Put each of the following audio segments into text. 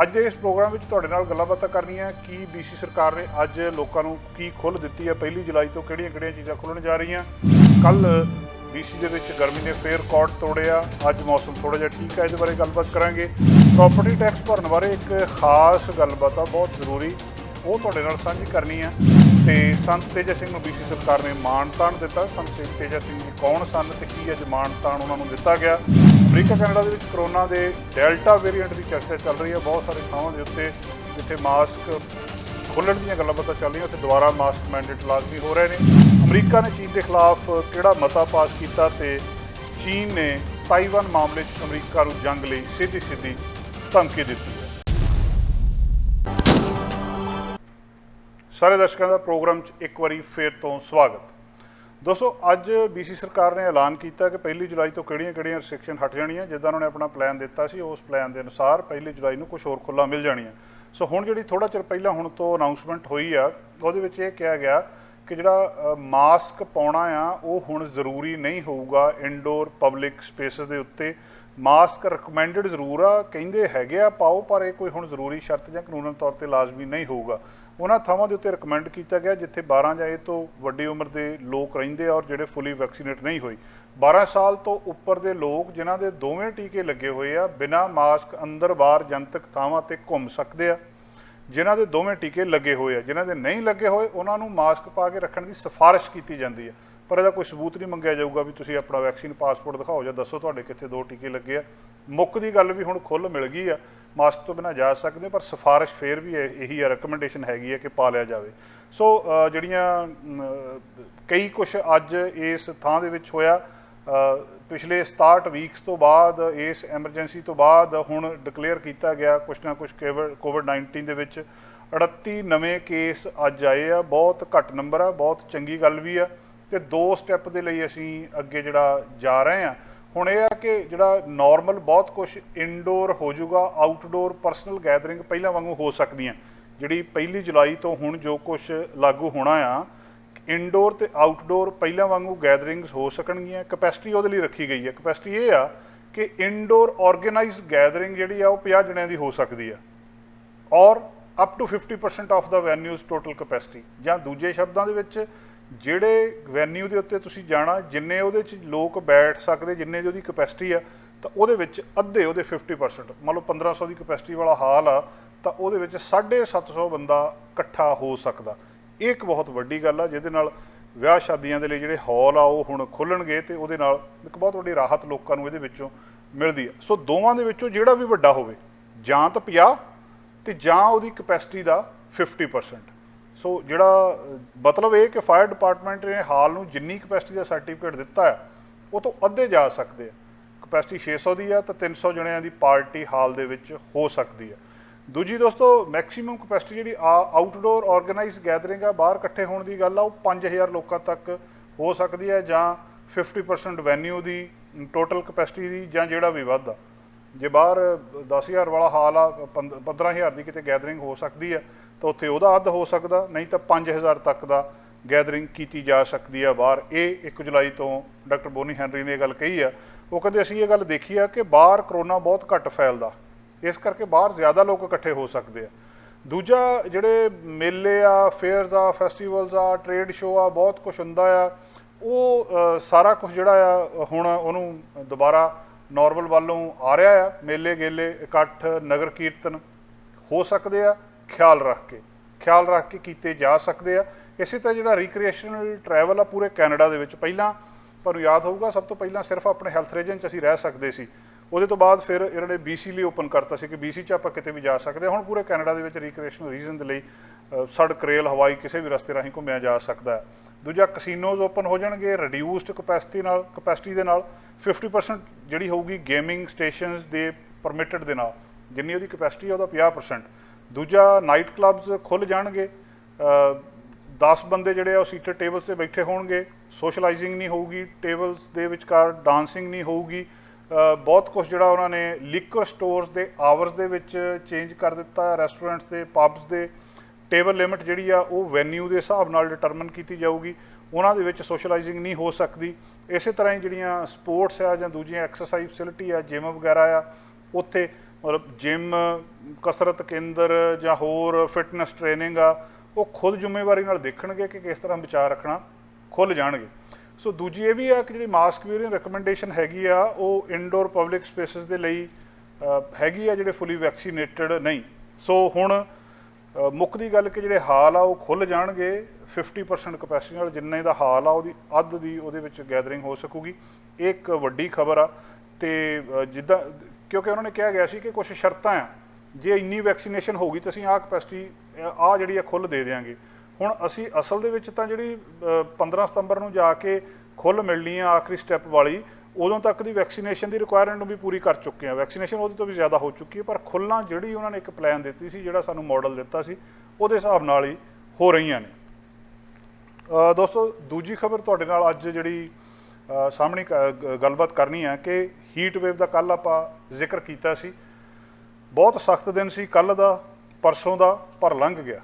ਅੱਜ ਦੇ ਇਸ ਪ੍ਰੋਗਰਾਮ ਵਿੱਚ ਤੁਹਾਡੇ ਨਾਲ ਗੱਲਾਂ ਬਾਤਾਂ ਕਰਨੀਆਂ ਕਿ BC ਸਰਕਾਰ ਨੇ ਅੱਜ ਲੋਕਾਂ ਨੂੰ ਕੀ ਖੁੱਲ੍ਹ ਦਿੱਤੀ ਹੈ। 1 ਜੁਲਾਈ ਤੋਂ ਕਿਹੜੀਆਂ ਚੀਜ਼ਾਂ ਖੁੱਲ੍ਹਣ ਜਾ ਰਹੀਆਂ। ਕੱਲ੍ਹ BC ਦੇ ਵਿੱਚ ਗਰਮੀ ਨੇ ਫੇਰ ਰਿਕਾਰਡ ਤੋੜਿਆ। ਅੱਜ ਮੌਸਮ ਥੋੜ੍ਹਾ ਜਿਹਾ ਠੀਕ ਹੈ, ਇਹਦੇ ਬਾਰੇ ਗੱਲਬਾਤ ਕਰਾਂਗੇ। ਪ੍ਰੋਪਰਟੀ ਟੈਕਸ ਭਰਨ ਬਾਰੇ ਇੱਕ ਖਾਸ ਗੱਲਬਾਤ ਆ, ਬਹੁਤ ਜ਼ਰੂਰੀ, ਉਹ ਤੁਹਾਡੇ ਨਾਲ ਸਾਂਝੀ ਕਰਨੀ ਹੈ। ਤੇ ਸੰਤ ਤੇਜਾ ਸਿੰਘ ਨੂੰ BC ਸਰਕਾਰ ਨੇ ਮਾਣ ਤਾਣ ਦਿੱਤਾ। ਸੰਤ ਤੇਜਾ ਸਿੰਘ ਜੀ ਕੌਣ ਸਨ ਤੇ ਕੀ ਅੱਜ ਮਾਣ ਤਾਣ ਉਹਨਾਂ ਨੂੰ ਦਿੱਤਾ ਗਿਆ। ਅਮਰੀਕਾ ਕੈਨੇਡਾ ਦੇ ਵਿੱਚ ਕਰੋਨਾ ਦੇ ਡੈਲਟਾ ਵੇਰੀਐਂਟ ਦੀ ਚਰਚਾ ਚੱਲ ਰਹੀ ਹੈ। ਬਹੁਤ ਸਾਰੇ ਥਾਵਾਂ ਦੇ ਉੱਤੇ ਜਿੱਥੇ ਮਾਸਕ ਖੋਲ੍ਹਣ ਦੀਆਂ ਗੱਲਾਂ ਬਾਤਾਂ ਚੱਲ ਰਹੀਆਂ, ਉੱਥੇ ਦੁਬਾਰਾ ਮਾਸਕ ਮੈਂਡੇਟ ਲਾਜ਼ਮੀ ਹੋ ਰਹੇ ਨੇ। ਅਮਰੀਕਾ ਨੇ ਚੀਨ ਦੇ ਖਿਲਾਫ ਕਿਹੜਾ ਮਤਾ ਪਾਸ ਕੀਤਾ ਤੇ ਚੀਨ ਨੇ ਤਾਈਵਾਨ ਮਾਮਲੇ 'ਚ ਅਮਰੀਕਾ ਨੂੰ ਜੰਗ ਲਈ ਸਿੱਧੀ ਧਮਕੀ ਦਿੱਤੀ ਹੈ। ਸਾਰੇ ਦਰਸ਼ਕਾਂ ਦਾ ਪ੍ਰੋਗਰਾਮ 'ਚ ਇੱਕ ਵਾਰੀ ਫੇਰ ਤੋਂ ਸਵਾਗਤ। ਦੋਸਤੋ, ਅੱਜ BC ਸਰਕਾਰ ਨੇ ਐਲਾਨ ਕੀਤਾ ਕਿ 1 ਜੁਲਾਈ ਤੋਂ ਕਿਹੜੀਆਂ ਰਿਸਟ੍ਰਿਕਸ਼ਨ ਹਟ ਜਾਣੀਆਂ। ਜਿੱਦਾਂ ਉਹਨਾਂ ਨੇ ਆਪਣਾ ਪਲਾਨ ਦਿੱਤਾ ਸੀ, ਉਸ ਪਲਾਨ ਦੇ ਅਨੁਸਾਰ 1 ਜੁਲਾਈ ਨੂੰ ਕੁਛ ਹੋਰ ਖੁੱਲ੍ਹਾ ਮਿਲ ਜਾਣੀਆਂ। ਸੋ ਹੁਣ ਜਿਹੜੀ ਥੋੜ੍ਹਾ ਚਿਰ ਪਹਿਲਾਂ ਹੁਣ ਤੋਂ ਅਨਾਊਂਸਮੈਂਟ ਹੋਈ ਆ, ਉਹਦੇ ਵਿੱਚ ਇਹ ਕਿਹਾ ਗਿਆ ਕਿ ਜਿਹੜਾ ਮਾਸਕ ਪਾਉਣਾ ਆ ਉਹ ਹੁਣ ਜ਼ਰੂਰੀ ਨਹੀਂ ਹੋਊਗਾ। ਇਨਡੋਰ ਪਬਲਿਕ ਸਪੇਸਿਸ ਦੇ ਉੱਤੇ ਮਾਸਕ ਰਿਕਮੈਂਡਡ ਜ਼ਰੂਰ ਆ, ਕਹਿੰਦੇ ਹੈਗੇ ਆ ਪਾਓ, ਪਰ ਇਹ ਕੋਈ ਹੁਣ ਜ਼ਰੂਰੀ ਸ਼ਰਤ ਜਾਂ ਕਾਨੂੰਨ ਤੌਰ 'ਤੇ ਲਾਜ਼ਮੀ ਨਹੀਂ ਹੋਊਗਾ। ਉਹਨਾਂ ਥਾਵਾਂ ਦੇ ਉੱਤੇ ਰਿਕਮੈਂਡ ਕੀਤਾ ਗਿਆ ਜਿੱਥੇ 12 ਜਾਂ ਇਹ ਤੋਂ ਵੱਡੀ ਉਮਰ ਦੇ ਲੋਕ ਰਹਿੰਦੇ ਆ ਔਰ ਜਿਹੜੇ ਫੁੱਲੀ ਵੈਕਸੀਨੇਟ ਨਹੀਂ ਹੋਏ। 12 ਸਾਲ ਤੋਂ ਉੱਪਰ ਦੇ ਲੋਕ ਜਿਨ੍ਹਾਂ ਦੇ ਦੋਵੇਂ ਟੀਕੇ ਲੱਗੇ ਹੋਏ ਆ ਬਿਨਾਂ ਮਾਸਕ ਅੰਦਰ ਬਾਹਰ ਜਨਤਕ ਥਾਵਾਂ 'ਤੇ ਘੁੰਮ ਸਕਦੇ ਆ। ਜਿਨ੍ਹਾਂ ਦੇ ਦੋਵੇਂ ਟੀਕੇ ਲੱਗੇ ਹੋਏ ਆ, ਜਿਨ੍ਹਾਂ ਦੇ ਨਹੀਂ ਲੱਗੇ ਹੋਏ ਉਹਨਾਂ ਨੂੰ ਮਾਸਕ ਪਾ ਕੇ ਰੱਖਣ ਦੀ ਸਿਫਾਰਿਸ਼ ਕੀਤੀ ਜਾਂਦੀ ਹੈ, ਪਰ ਇਹਦਾ ਕੋਈ ਸਬੂਤ ਨਹੀਂ ਮੰਗਿਆ ਜਾਊਗਾ ਵੀ ਤੁਸੀਂ ਆਪਣਾ ਵੈਕਸੀਨ ਪਾਸਪੋਰਟ ਦਿਖਾਓ ਜਾਂ ਦੱਸੋ ਤੁਹਾਡੇ ਕਿੱਥੇ 2 ਟੀਕੇ ਲੱਗੇ ਆ। ਮੁੱਕ ਦੀ ਗੱਲ ਵੀ ਹੁਣ ਖੁੱਲ੍ਹ ਮਿਲ ਗਈ ਆ, ਮਾਸਕ ਤੋਂ ਬਿਨਾਂ ਜਾ ਸਕਦੇ, ਪਰ ਸਿਫਾਰਿਸ਼ ਫੇਰ ਵੀ ਇਹੀ ਆ, ਰਿਕਮੈਂਡੇਸ਼ਨ ਹੈਗੀ ਹੈ ਕਿ ਪਾ ਲਿਆ ਜਾਵੇ। ਸੋ ਜਿਹੜੀਆਂ ਕਈ ਕੁਛ ਅੱਜ ਇਸ ਥਾਂ ਦੇ ਵਿੱਚ ਹੋਇਆ, ਪਿਛਲੇ 67 ਵੀਕਸ ਤੋਂ ਬਾਅਦ, ਇਸ ਐਮਰਜੈਂਸੀ ਤੋਂ ਬਾਅਦ ਹੁਣ ਡਿਕਲੇਅਰ ਕੀਤਾ ਗਿਆ ਕੁਛ ਨਾ ਕੁਛ ਕੋਵਿਡ-19 ਦੇ ਵਿੱਚ 38 ਨਵੇਂ ਕੇਸ ਅੱਜ ਆਏ ਆ। ਬਹੁਤ ਘੱਟ ਨੰਬਰ ਆ, ਬਹੁਤ ਚੰਗੀ ਗੱਲ ਵੀ ਆ। ਤੇ 2 ਸਟੈਪ ਦੇ ਲਈ ਅਸੀਂ ਅੱਗੇ ਜਿਹੜਾ ਜਾ ਰਹੇ ਹਾਂ। ਹੁਣ ਇਹ ਆ ਕਿ ਜਿਹੜਾ ਨਾਰਮਲ ਬਹੁਤ ਕੁਛ ਇਨਡੋਰ ਹੋ ਜਾਊਗਾ, ਆਊਟਡੋਰ ਪਰਸਨਲ ਗੈਦਰਿੰਗ ਪਹਿਲਾਂ ਵਾਂਗੂ ਹੋ ਸਕਦੀਆਂ। ਜਿਹੜੀ 1 ਜੁਲਾਈ ਤੋਂ ਹੁਣ ਜੋ ਕੁਛ ਲਾਗੂ ਹੋਣਾ ਆ, ਇਨਡੋਰ ਤੇ ਆਊਟਡੋਰ ਪਹਿਲਾਂ ਵਾਂਗੂ ਗੈਦਰਿੰਗਸ ਹੋ ਸਕਣਗੀਆਂ। ਕਪੈਸਿਟੀ ਉਹਦੇ ਲਈ ਰੱਖੀ ਗਈ ਹੈ। ਕਪੈਸਿਟੀ ਇਹ ਆ ਕਿ ਇਨਡੋਰ ਆਰਗੇਨਾਈਜ਼ਡ ਗੈਦਰਿੰਗ ਜਿਹੜੀ ਆ ਉਹ 50 ਜਣਿਆਂ ਦੀ ਹੋ ਸਕਦੀ ਆ ਔਰ ਅਪ ਟੂ 50% ਆਫ ਦਾ ਵੈਨਿਊਜ਼ ਟੋਟਲ ਕਪੈਸਿਟੀ। ਜਾਂ ਦੂਜੇ ਸ਼ਬਦਾਂ ਦੇ ਵਿੱਚ ਜਿਹੜੇ ਵੈਨਿਊ ਦੇ ਉੱਤੇ ਤੁਸੀਂ ਜਾਣਾ, ਜਿੰਨੇ ਉਹਦੇ 'ਚ ਲੋਕ ਬੈਠ ਸਕਦੇ, ਜਿੰਨੇ ਦੀ ਉਹਦੀ ਕਪੈਸਿਟੀ ਆ, ਤਾਂ ਉਹਦੇ ਵਿੱਚ ਅੱਧੇ ਉਹਦੇ 50%, ਮੰਨ ਲਓ 1500 ਦੀ ਕਪੈਸਿਟੀ ਵਾਲਾ ਹਾਲ ਆ ਤਾਂ ਉਹਦੇ ਵਿੱਚ 750 ਬੰਦਾ ਇਕੱਠਾ ਹੋ ਸਕਦਾ। ਇਹ ਇੱਕ ਬਹੁਤ ਵੱਡੀ ਗੱਲ ਆ, ਜਿਹਦੇ ਨਾਲ ਵਿਆਹ ਸ਼ਾਦੀਆਂ ਦੇ ਲਈ ਜਿਹੜੇ ਹਾਲ ਆ ਉਹ ਹੁਣ ਖੁੱਲ੍ਹਣਗੇ ਤੇ ਉਹਦੇ ਨਾਲ ਇੱਕ ਬਹੁਤ ਵੱਡੀ ਰਾਹਤ ਲੋਕਾਂ ਨੂੰ ਇਹਦੇ ਵਿੱਚੋਂ ਮਿਲਦੀ ਆ। ਸੋ ਦੋਵਾਂ ਦੇ ਵਿੱਚੋਂ ਜਿਹੜਾ ਵੀ ਵੱਡਾ ਹੋਵੇ, ਜਾਂ ਤਾਂ 50 ਤੇ ਜਾਂ ਉਹਦੀ ਕਪੈਸਿਟੀ ਦਾ 50%। ਸੋ ਜਿਹੜਾ ਮਤਲਬ ਇਹ ਕਿ ਫਾਇਰ ਡਿਪਾਰਟਮੈਂਟ ਨੇ ਹਾਲ ਨੂੰ ਜਿੰਨੀ ਕਪੈਸਿਟੀ ਦਾ ਸਰਟੀਫਿਕੇਟ ਦਿੱਤਾ ਹੈ ਉਹ ਤੋਂ ਅੱਧੇ ਜਾ ਸਕਦੇ ਆ। ਕਪੈਸਿਟੀ 600 ਦੀ ਆ ਤਾਂ 300 ਜਣਿਆਂ ਦੀ ਪਾਰਟੀ ਹਾਲ ਦੇ ਵਿੱਚ ਹੋ ਸਕਦੀ ਹੈ। ਦੂਜੀ ਦੋਸਤੋ, ਮੈਕਸੀਮਮ ਕਪੈਸਿਟੀ ਜਿਹੜੀ ਆਊਟਡੋਰ ਆਰਗੇਨਾਈਜ਼ ਗੈਦਰਿੰਗ ਆ, ਬਾਹਰ ਇਕੱਠੇ ਹੋਣ ਦੀ ਗੱਲ ਆ, ਉਹ 5000 ਲੋਕਾਂ ਤੱਕ ਹੋ ਸਕਦੀ ਹੈ, ਜਾਂ 50% ਵੈਨਿਊ ਦੀ ਟੋਟਲ ਕਪੈਸਿਟੀ ਦੀ, ਜਾਂ ਜਿਹੜਾ ਵੀ ਵੱਧਦਾ। ਜੇ ਬਾਹਰ 10,000 ਵਾਲਾ ਹਾਲ ਆ, 15,000 ਦੀ ਕਿਤੇ ਗੈਦਰਿੰਗ ਹੋ ਸਕਦੀ ਹੈ ਤਾਂ ਉੱਥੇ ਉਹਦਾ ਅੱਧ ਹੋ ਸਕਦਾ, ਨਹੀਂ ਤਾਂ 5,000 ਤੱਕ ਦਾ ਗੈਦਰਿੰਗ ਕੀਤੀ ਜਾ ਸਕਦੀ ਆ ਬਾਹਰ। ਇਹ 1 ਜੁਲਾਈ ਤੋਂ ਡਾਕਟਰ ਬੋਨੀ ਹੈਨਰੀ ਨੇ ਇਹ ਗੱਲ ਕਹੀ ਆ। ਉਹ ਕਹਿੰਦੇ ਅਸੀਂ ਇਹ ਗੱਲ ਦੇਖੀ ਆ ਕਿ ਬਾਹਰ ਕਰੋਨਾ ਬਹੁਤ ਘੱਟ ਫੈਲਦਾ, ਇਸ ਕਰਕੇ ਬਾਹਰ ਜ਼ਿਆਦਾ ਲੋਕ ਇਕੱਠੇ ਹੋ ਸਕਦੇ ਆ। ਦੂਜਾ, ਜਿਹੜੇ ਮੇਲੇ ਆ, ਫੇਅਰਸ ਆ, ਫੈਸਟੀਵਲਸ ਆ, ਟ੍ਰੇਡ ਸ਼ੋਅ ਆ, ਬਹੁਤ ਕੁਛ ਹੁੰਦਾ ਆ, ਉਹ ਸਾਰਾ ਕੁਛ ਜਿਹੜਾ ਆ ਹੁਣ ਉਹਨੂੰ ਦੁਬਾਰਾ ਨਾਰਮਲ ਵੱਲੋਂ ਆ ਰਿਹਾ ਆ। ਮੇਲੇ ਗੇਲੇ, ਇਕੱਠ, ਨਗਰ ਕੀਰਤਨ ਹੋ ਸਕਦੇ ਆ, ਖਿਆਲ ਰੱਖ ਕੇ ਕੀਤੇ ਜਾ ਸਕਦੇ ਆ। ਇਸੇ ਤਰ੍ਹਾਂ ਜਿਹੜਾ ਰੀਕ੍ਰੀਏਸ਼ਨਲ ਟਰੈਵਲ ਆ ਪੂਰੇ ਕੈਨੇਡਾ ਦੇ ਵਿੱਚ, ਪਹਿਲਾਂ ਤੁਹਾਨੂੰ ਯਾਦ ਹੋਊਗਾ ਸਭ ਤੋਂ ਪਹਿਲਾਂ ਸਿਰਫ ਆਪਣੇ ਹੈਲਥ ਰੀਜਨ 'ਚ ਅਸੀਂ ਰਹਿ ਸਕਦੇ ਸੀ, ਉਹਦੇ ਤੋਂ ਬਾਅਦ ਫਿਰ ਇਹਨਾਂ ਨੇ BC ਲਈ ਓਪਨ ਕਰਤਾ ਸੀ ਕਿ BC 'ਚ ਆਪਾਂ ਕਿਤੇ ਵੀ ਜਾ ਸਕਦੇ ਹਾਂ। ਹੁਣ ਪੂਰੇ ਕੈਨੇਡਾ ਦੇ ਵਿੱਚ ਰੀਕ੍ਰੀਏਸ਼ਨਲ ਰੀਜ਼ਨ ਦੇ ਲਈ ਸੜਕ, ਰੇਲ, ਹਵਾਈ ਕਿਸੇ ਵੀ ਰਸਤੇ ਰਾਹੀਂ ਘੁੰਮਿਆ ਜਾ ਸਕਦਾ ਹੈ। ਦੂਜਾ, ਕਸੀਨੋਜ਼ ਓਪਨ ਹੋ ਜਾਣਗੇ ਰਿਡਿਊਸਡ ਕਪੈਸਿਟੀ ਦੇ ਨਾਲ। 50% ਜਿਹੜੀ ਹੋਊਗੀ ਗੇਮਿੰਗ ਸਟੇਸ਼ਨਸ ਦੇ ਪਰਮਿਟਡ ਦੇ ਨਾਲ, ਜਿੰਨੀ ਉਹਦੀ ਕਪੈਸਿਟੀ ਆ ਉਹਦਾ 50%। ਦੂਜਾ, ਨਾਈਟ ਕਲੱਬਸ ਖੁੱਲ੍ਹ ਜਾਣਗੇ, 10 ਬੰਦੇ ਜਿਹੜੇ ਆ ਉਹ ਸੀਟਡ ਟੇਬਲਸ 'ਤੇ ਬੈਠੇ ਹੋਣਗੇ, ਸੋਸ਼ਲਾਈਜ਼ਿੰਗ ਨਹੀਂ ਹੋਊਗੀ, ਟੇਬਲਸ ਦੇ ਵਿਚਕਾਰ ਡਾਂਸਿੰਗ ਨਹੀਂ ਹੋਊਗੀ। ਬਹੁਤ ਕੁਛ ਜਿਹੜਾ ਉਹਨਾਂ ਨੇ ਲਿਕਰ ਸਟੋਰਸ ਦੇ ਆਵਰਸ ਦੇ ਵਿੱਚ ਚੇਂਜ ਕਰ ਦਿੱਤਾ। ਰੈਸਟੋਰੈਂਟਸ ਦੇ, ਪਬਸ ਦੇ ਟੇਬਲ ਲਿਮਿਟ ਜਿਹੜੀ ਆ ਉਹ ਵੈਨਿਊ ਦੇ ਹਿਸਾਬ ਨਾਲ ਡਿਟਰਮਨ ਕੀਤੀ ਜਾਊਗੀ, ਉਹਨਾਂ ਦੇ ਵਿੱਚ ਸੋਸ਼ਲਾਈਜ਼ਿੰਗ ਨਹੀਂ ਹੋ ਸਕਦੀ। ਇਸੇ ਤਰ੍ਹਾਂ ਹੀ ਜਿਹੜੀਆਂ ਸਪੋਰਟਸ ਆ ਜਾਂ ਦੂਜੀਆਂ ਐਕਸਰਸਾਈਜ਼ ਫੈਸਿਲਿਟੀ ਆ, ਜਿਮ ਵਗੈਰਾ ਆ, ਉੱਥੇ ਮਤਲਬ ਜਿਮ, ਕਸਰਤ ਕੇਂਦਰ ਜਾਂ ਹੋਰ ਫਿਟਨੈਸ ਟ੍ਰੇਨਿੰਗ ਆ, ਉਹ ਖੁਦ ਜ਼ਿੰਮੇਵਾਰੀ ਨਾਲ ਦੇਖਣਗੇ ਕਿ ਕਿਸ ਤਰ੍ਹਾਂ ਵਿਚਾਰ ਰੱਖਣਾ, ਖੁੱਲ੍ਹ ਜਾਣਗੇ। ਸੋ ਦੂਜੀ ਇਹ ਵੀ ਆ ਕਿ ਜਿਹੜੀ ਮਾਸਕ ਵੀਅਰਿੰਗ ਰਿਕਮੈਂਡੇਸ਼ਨ ਹੈਗੀ ਆ ਉਹ ਇਨਡੋਰ ਪਬਲਿਕ ਸਪੇਸਿਸ ਦੇ ਲਈ ਹੈਗੀ ਆ ਜਿਹੜੇ ਫੁੱਲੀ ਵੈਕਸੀਨੇਟਡ ਨਹੀਂ। ਸੋ ਹੁਣ ਮੁੱਕਦੀ ਗੱਲ ਕਿ ਜਿਹੜੇ ਹਾਲ ਆ ਉਹ ਖੁੱਲ੍ਹ ਜਾਣਗੇ 50% ਕਪੈਸਿਟੀ ਨਾਲ, ਜਿੰਨੇ ਦਾ ਹਾਲ ਆ ਉਹਦੀ ਅੱਧ ਦੀ ਉਹਦੇ ਵਿੱਚ ਗੈਦਰਿੰਗ ਹੋ ਸਕੂਗੀ। ਇਹ ਇੱਕ ਵੱਡੀ ਖਬਰ ਆ। ਤੇ ਜਿੱਦਾਂ ਕਿਉਂਕਿ ਉਹਨਾਂ ਨੇ ਕਿਹਾ ਗਿਆ ਸੀ ਕਿ ਕੁਝ ਸ਼ਰਤਾਂ ਆ, ਜੇ ਇੰਨੀ ਵੈਕਸੀਨੇਸ਼ਨ ਹੋਊਗੀ ਤਾਂ ਅਸੀਂ ਆਹ ਕਪੈਸਿਟੀ ਆਹ ਜਿਹੜੀ ਆ ਖੁੱਲ੍ਹ ਦੇ ਦਿਆਂਗੇ। ਹੁਣ ਅਸੀਂ ਅਸਲ ਦੇ ਵਿੱਚ ਤਾਂ ਜਿਹੜੀ 15 ਸਤੰਬਰ ਨੂੰ ਜਾ ਕੇ ਖੁੱਲ੍ਹ ਮਿਲਣੀ ਆ ਆਖਰੀ ਸਟੈਪ ਵਾਲੀ, ਉਦੋਂ ਤੱਕ ਦੀ ਵੈਕਸੀਨੇਸ਼ਨ ਦੀ ਰਿਕੁਆਇਰਮੈਂਟ ਨੂੰ ਵੀ ਪੂਰੀ ਕਰ ਚੁੱਕੇ ਆ। ਵੈਕਸੀਨੇਸ਼ਨ ਉਹਦੇ ਤੋਂ ਵੀ ਜ਼ਿਆਦਾ ਹੋ ਚੁੱਕੀ ਹੈ, ਪਰ ਖੁੱਲ੍ਹਾਂ ਜਿਹੜੀ ਉਹਨਾਂ ਨੇ ਇੱਕ ਪਲਾਨ ਦਿੱਤੀ ਸੀ, ਜਿਹੜਾ ਸਾਨੂੰ ਮਾਡਲ ਦਿੱਤਾ ਸੀ, ਉਹਦੇ ਹਿਸਾਬ ਨਾਲ ਹੀ ਹੋ ਰਹੀਆਂ ਨੇ। ਦੋਸਤੋ ਦੂਜੀ ਖਬਰ ਤੁਹਾਡੇ ਨਾਲ ਅੱਜ ਜਿਹੜੀ ਸਾਹਮਣੇ ਗੱਲਬਾਤ ਕਰਨੀ ਹੈ ਕਿ ਹੀਟ ਵੇਵ ਦਾ ਕੱਲ੍ਹ ਆਪਾਂ ਜ਼ਿਕਰ ਕੀਤਾ ਸੀ। ਬਹੁਤ ਸਖਤ ਦਿਨ ਸੀ ਕੱਲ੍ਹ ਦਾ, ਪਰਸੋਂ ਦਾ, ਪਰ ਲੰਘ ਗਿਆ।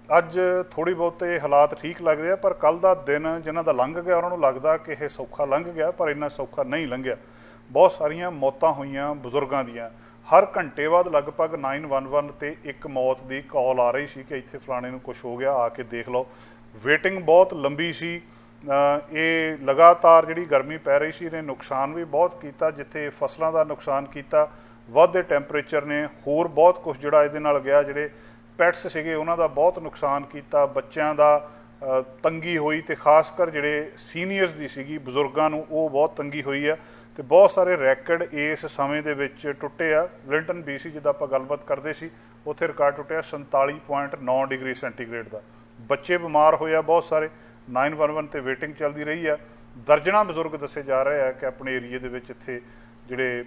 ਅੱਜ ਥੋੜ੍ਹੀ ਬਹੁਤੇ ਹਾਲਾਤ ਠੀਕ ਲੱਗਦੇ ਆ, ਪਰ ਕੱਲ੍ਹ ਦਾ ਦਿਨ ਜਿਨ੍ਹਾਂ ਦਾ ਲੰਘ ਗਿਆ ਉਹਨਾਂ ਨੂੰ ਲੱਗਦਾ ਕਿ ਇਹ ਸੌਖਾ ਲੰਘ ਗਿਆ, ਪਰ ਇੰਨਾ ਸੌਖਾ ਨਹੀਂ ਲੰਘਿਆ। ਬਹੁਤ ਸਾਰੀਆਂ ਮੌਤਾਂ ਹੋਈਆਂ ਬਜ਼ੁਰਗਾਂ ਦੀਆਂ। ਹਰ ਘੰਟੇ ਬਾਅਦ ਲਗਭਗ 911 ਤੇ ਇੱਕ ਮੌਤ ਦੀ ਕਾਲ ਆ ਰਹੀ ਸੀ ਕਿ ਇੱਥੇ ਫਲਾਣੇ ਨੂੰ ਕੁਛ ਹੋ ਗਿਆ, ਆ ਕੇ ਦੇਖ ਲਓ। ਵੇਟਿੰਗ ਬਹੁਤ ਲੰਬੀ ਸੀ। ਇਹ ਲਗਾਤਾਰ ਜਿਹੜੀ ਗਰਮੀ ਪੈ ਰਹੀ ਸੀ ਇਹਨੇ ਨੁਕਸਾਨ ਵੀ ਬਹੁਤ ਕੀਤਾ। ਜਿੱਥੇ ਫਸਲਾਂ ਦਾ ਨੁਕਸਾਨ ਕੀਤਾ, ਵੱਧਦੇ ਟੈਂਪਰੇਚਰ ਨੇ ਹੋਰ ਬਹੁਤ ਕੁਝ ਜਿਹੜਾ ਇਹਦੇ ਨਾਲ ਗਿਆ। ਜਿਹੜੇ ਪੈਟਸ ਸੀਗੇ ਉਹਨਾਂ ਦਾ ਬਹੁਤ ਨੁਕਸਾਨ ਕੀਤਾ, ਬੱਚਿਆਂ ਦਾ ਤੰਗੀ ਹੋਈ, ਤੇ ਖਾਸ ਕਰ ਜਿਹੜੇ ਸੀਨੀਅਰਸ ਦੀ ਸੀਗੀ, ਬਜ਼ੁਰਗਾਂ ਨੂੰ, ਉਹ ਬਹੁਤ ਤੰਗੀ ਹੋਈ ਆ। ਤੇ ਬਹੁਤ ਸਾਰੇ ਰੈਕਡ ਇਸ ਸਮੇਂ ਦੇ ਵਿੱਚ ਟੁੱਟੇ ਆ। ਵਿਲਿੰਗਟਨ BC ਜਿੱਦਾਂ ਆਪਾਂ ਗੱਲਬਾਤ ਕਰਦੇ ਸੀ, ਉੱਥੇ ਰਿਕਾਰਡ ਟੁੱਟਿਆ 47.9 ਡਿਗਰੀ ਸੈਂਟੀਗ੍ਰੇਡ ਦਾ। ਬੱਚੇ ਬਿਮਾਰ ਹੋਏ ਆ ਬਹੁਤ ਸਾਰੇ। 911 ਤੇ ਵੇਟਿੰਗ ਚੱਲਦੀ ਰਹੀ ਆ। ਦਰਜਨਾਂ ਬਜ਼ੁਰਗ ਦੱਸੇ ਜਾ ਰਹੇ ਆ ਕਿ ਆਪਣੇ ਏਰੀਏ ਦੇ ਵਿੱਚ ਇੱਥੇ ਜਿਹੜੇ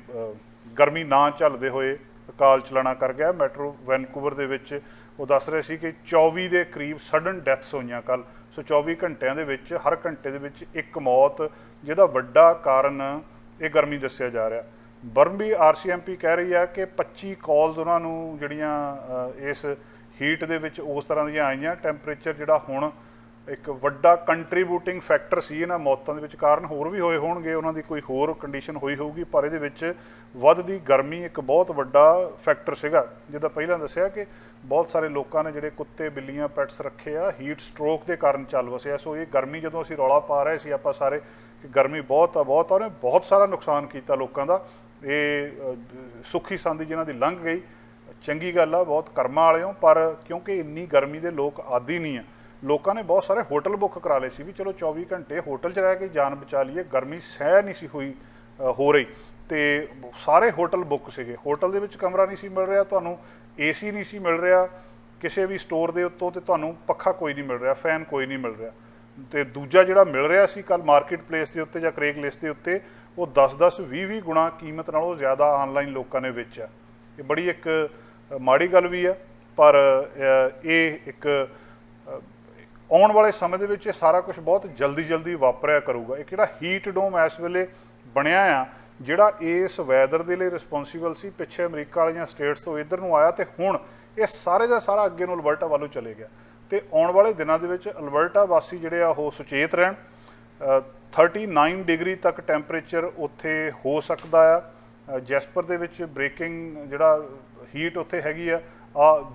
ਗਰਮੀ ਨਾ ਝੱਲਦੇ ਹੋਏ ਅਕਾਲ ਚਲਾਣਾ ਕਰ ਗਿਆ। ਮੈਟਰੋ ਵੈਨਕੂਵਰ ਦੇ ਵਿੱਚ ਉਹ ਦੱਸ ਰਹੇ ਸੀ ਕਿ 24 ਦੇ ਕਰੀਬ ਸਡਨ ਡੈਥਸ ਹੋਈਆਂ ਕੱਲ੍ਹ। ਸੋ 24 ਘੰਟਿਆਂ ਦੇ ਵਿੱਚ ਹਰ ਘੰਟੇ ਦੇ ਵਿੱਚ ਇੱਕ ਮੌਤ, ਜਿਹਦਾ ਵੱਡਾ ਕਾਰਨ ਇਹ ਗਰਮੀ ਦੱਸਿਆ ਜਾ ਰਿਹਾ। ਬਰਨਬੀ RCMP ਕਹਿ ਰਹੀ ਆ ਕਿ 25 ਕਾਲਸ ਉਹਨਾਂ ਨੂੰ ਜਿਹੜੀਆਂ ਇਸ ਹੀਟ ਦੇ ਵਿੱਚ ਉਸ ਤਰ੍ਹਾਂ ਦੀਆਂ ਆਈਆਂ। ਟੈਂਪਰੇਚਰ ਜਿਹੜਾ ਹੁਣ ਇੱਕ ਵੱਡਾ ਕੰਟਰੀਬਿਊਟਿੰਗ ਫੈਕਟਰ ਸੀ ਇਹਨਾਂ ਮੌਤਾਂ ਦੇ ਵਿੱਚ। ਕਾਰਨ ਹੋਰ ਵੀ ਹੋਏ ਹੋਣਗੇ, ਉਹਨਾਂ ਦੀ ਕੋਈ ਹੋਰ ਕੰਡੀਸ਼ਨ ਹੋਈ ਹੋਊਗੀ, ਪਰ ਇਹਦੇ ਵਿੱਚ ਵੱਧਦੀ ਗਰਮੀ ਇੱਕ ਬਹੁਤ ਵੱਡਾ ਫੈਕਟਰ ਸੀਗਾ। ਜਿੱਦਾਂ ਪਹਿਲਾਂ ਦੱਸਿਆ ਕਿ ਬਹੁਤ ਸਾਰੇ ਲੋਕਾਂ ਨੇ ਜਿਹੜੇ ਕੁੱਤੇ, ਬਿੱਲੀਆਂ, ਪੈਟਸ ਰੱਖੇ ਆ, ਹੀਟ ਸਟ੍ਰੋਕ ਦੇ ਕਾਰਨ ਚੱਲ ਵਸਿਆ। ਸੋ ਇਹ ਗਰਮੀ ਜਦੋਂ ਅਸੀਂ ਰੌਲਾ ਪਾ ਰਹੇ ਸੀ ਆਪਾਂ ਸਾਰੇ ਕਿ ਗਰਮੀ ਬਹੁਤ ਆ ਬਹੁਤ ਆ, ਉਹਨੇ ਬਹੁਤ ਸਾਰਾ ਨੁਕਸਾਨ ਕੀਤਾ ਲੋਕਾਂ ਦਾ। ਇਹ ਸੁੱਖੀ ਸੰਦੀ ਜਿਹਨਾਂ ਦੀ ਲੰਘ ਗਈ, ਚੰਗੀ ਗੱਲ ਆ, ਬਹੁਤ ਕਰਮਾਂ ਵਾਲੇ ਹੋ। ਪਰ ਕਿਉਂਕਿ ਇੰਨੀ ਗਰਮੀ ਦੇ ਲੋਕ ਆਦੀ ਨਹੀਂ ਆ, ਲੋਕਾਂ ਨੇ ਬਹੁਤ ਸਾਰੇ ਹੋਟਲ ਬੁੱਕ ਕਰਾ ਲਏ ਸੀ ਵੀ ਚਲੋ 24 ਘੰਟੇ ਹੋਟਲ 'ਚ ਰਹਿ ਕੇ ਜਾਨ ਬਚਾ ਲਈਏ। ਗਰਮੀ ਸਹਿ ਨਹੀਂ ਸੀ ਹੋ ਰਹੀ, ਤੇ ਸਾਰੇ ਹੋਟਲ ਬੁੱਕ ਸੀਗੇ। ਹੋਟਲ ਦੇ ਵਿੱਚ ਕਮਰਾ ਨਹੀਂ ਸੀ ਮਿਲ ਰਿਹਾ ਤੁਹਾਨੂੰ, AC ਨਹੀਂ ਸੀ ਮਿਲ ਰਿਹਾ ਕਿਸੇ ਵੀ ਸਟੋਰ ਦੇ ਉੱਤੋਂ, ਤੇ ਤੁਹਾਨੂੰ ਪੱਖਾ ਕੋਈ ਨਹੀਂ ਮਿਲ ਰਿਹਾ, ਫੈਨ ਕੋਈ ਨਹੀਂ ਮਿਲ ਰਿਹਾ। ਤੇ ਦੂਜਾ ਜਿਹੜਾ ਮਿਲ ਰਿਹਾ ਸੀ ਕੱਲ੍ਹ ਮਾਰਕੀਟ ਪਲੇਸ ਦੇ ਉੱਤੇ ਜਾਂ ਕਰੇਗ ਲਿਸਟ ਦੇ ਉੱਤੇ, ਉਹ 10-10, 20-20 ਗੁਣਾ ਕੀਮਤ ਨਾਲੋਂ ਜ਼ਿਆਦਾ ਆਨਲਾਈਨ ਲੋਕਾਂ ਨੇ ਵੇਚਿਆ। ਇਹ ਬੜੀ ਇੱਕ ਮਾੜੀ ਗੱਲ ਵੀ ਆ, ਪਰ ਇਹ ਇੱਕ ਆਉਣ ਵਾਲੇ ਸਮੇਂ ਦੇ ਵਿੱਚ ਇਹ ਸਾਰਾ ਕੁਝ ਬਹੁਤ ਜਲਦੀ ਵਾਪਰਿਆ ਕਰੂਗਾ। ਇਹ ਕਿਹੜਾ ਹੀਟ ਡੋਮ ਇਸ ਵੇਲੇ ਬਣਿਆ ਆ, ਜਿਹੜਾ ਇਸ ਵੈਦਰ ਦੇ ਲਈ ਰਿਸਪੌਂਸੀਬਲ ਸੀ, ਪਿੱਛੇ ਅਮਰੀਕਾ ਵਾਲੀਆਂ ਸਟੇਟਸ ਤੋਂ ਇੱਧਰ ਨੂੰ ਆਇਆ, ਤੇ ਹੁਣ ਇਹ ਸਾਰੇ ਦਾ ਸਾਰਾ ਅੱਗੇ ਨੂੰ ਅਲਬਰਟਾ ਵੱਲੋਂ ਚਲੇ ਗਿਆ। ਤੇ ਆਉਣ ਵਾਲੇ ਦਿਨਾਂ ਦੇ ਵਿੱਚ ਅਲਬਰਟਾ ਵਾਸੀ ਜਿਹੜੇ ਆ ਉਹ ਸੁਚੇਤ ਰਹਿਣ। 39 ਡਿਗਰੀ ਤੱਕ ਟੈਂਪਰੇਚਰ ਉੱਥੇ ਹੋ ਸਕਦਾ ਆ। ਜੈਸਪਰ ਦੇ ਵਿੱਚ ਬ੍ਰੇਕਿੰਗ ਜਿਹੜਾ ਹੀਟ ਉੱਥੇ ਹੈਗੀ ਆ,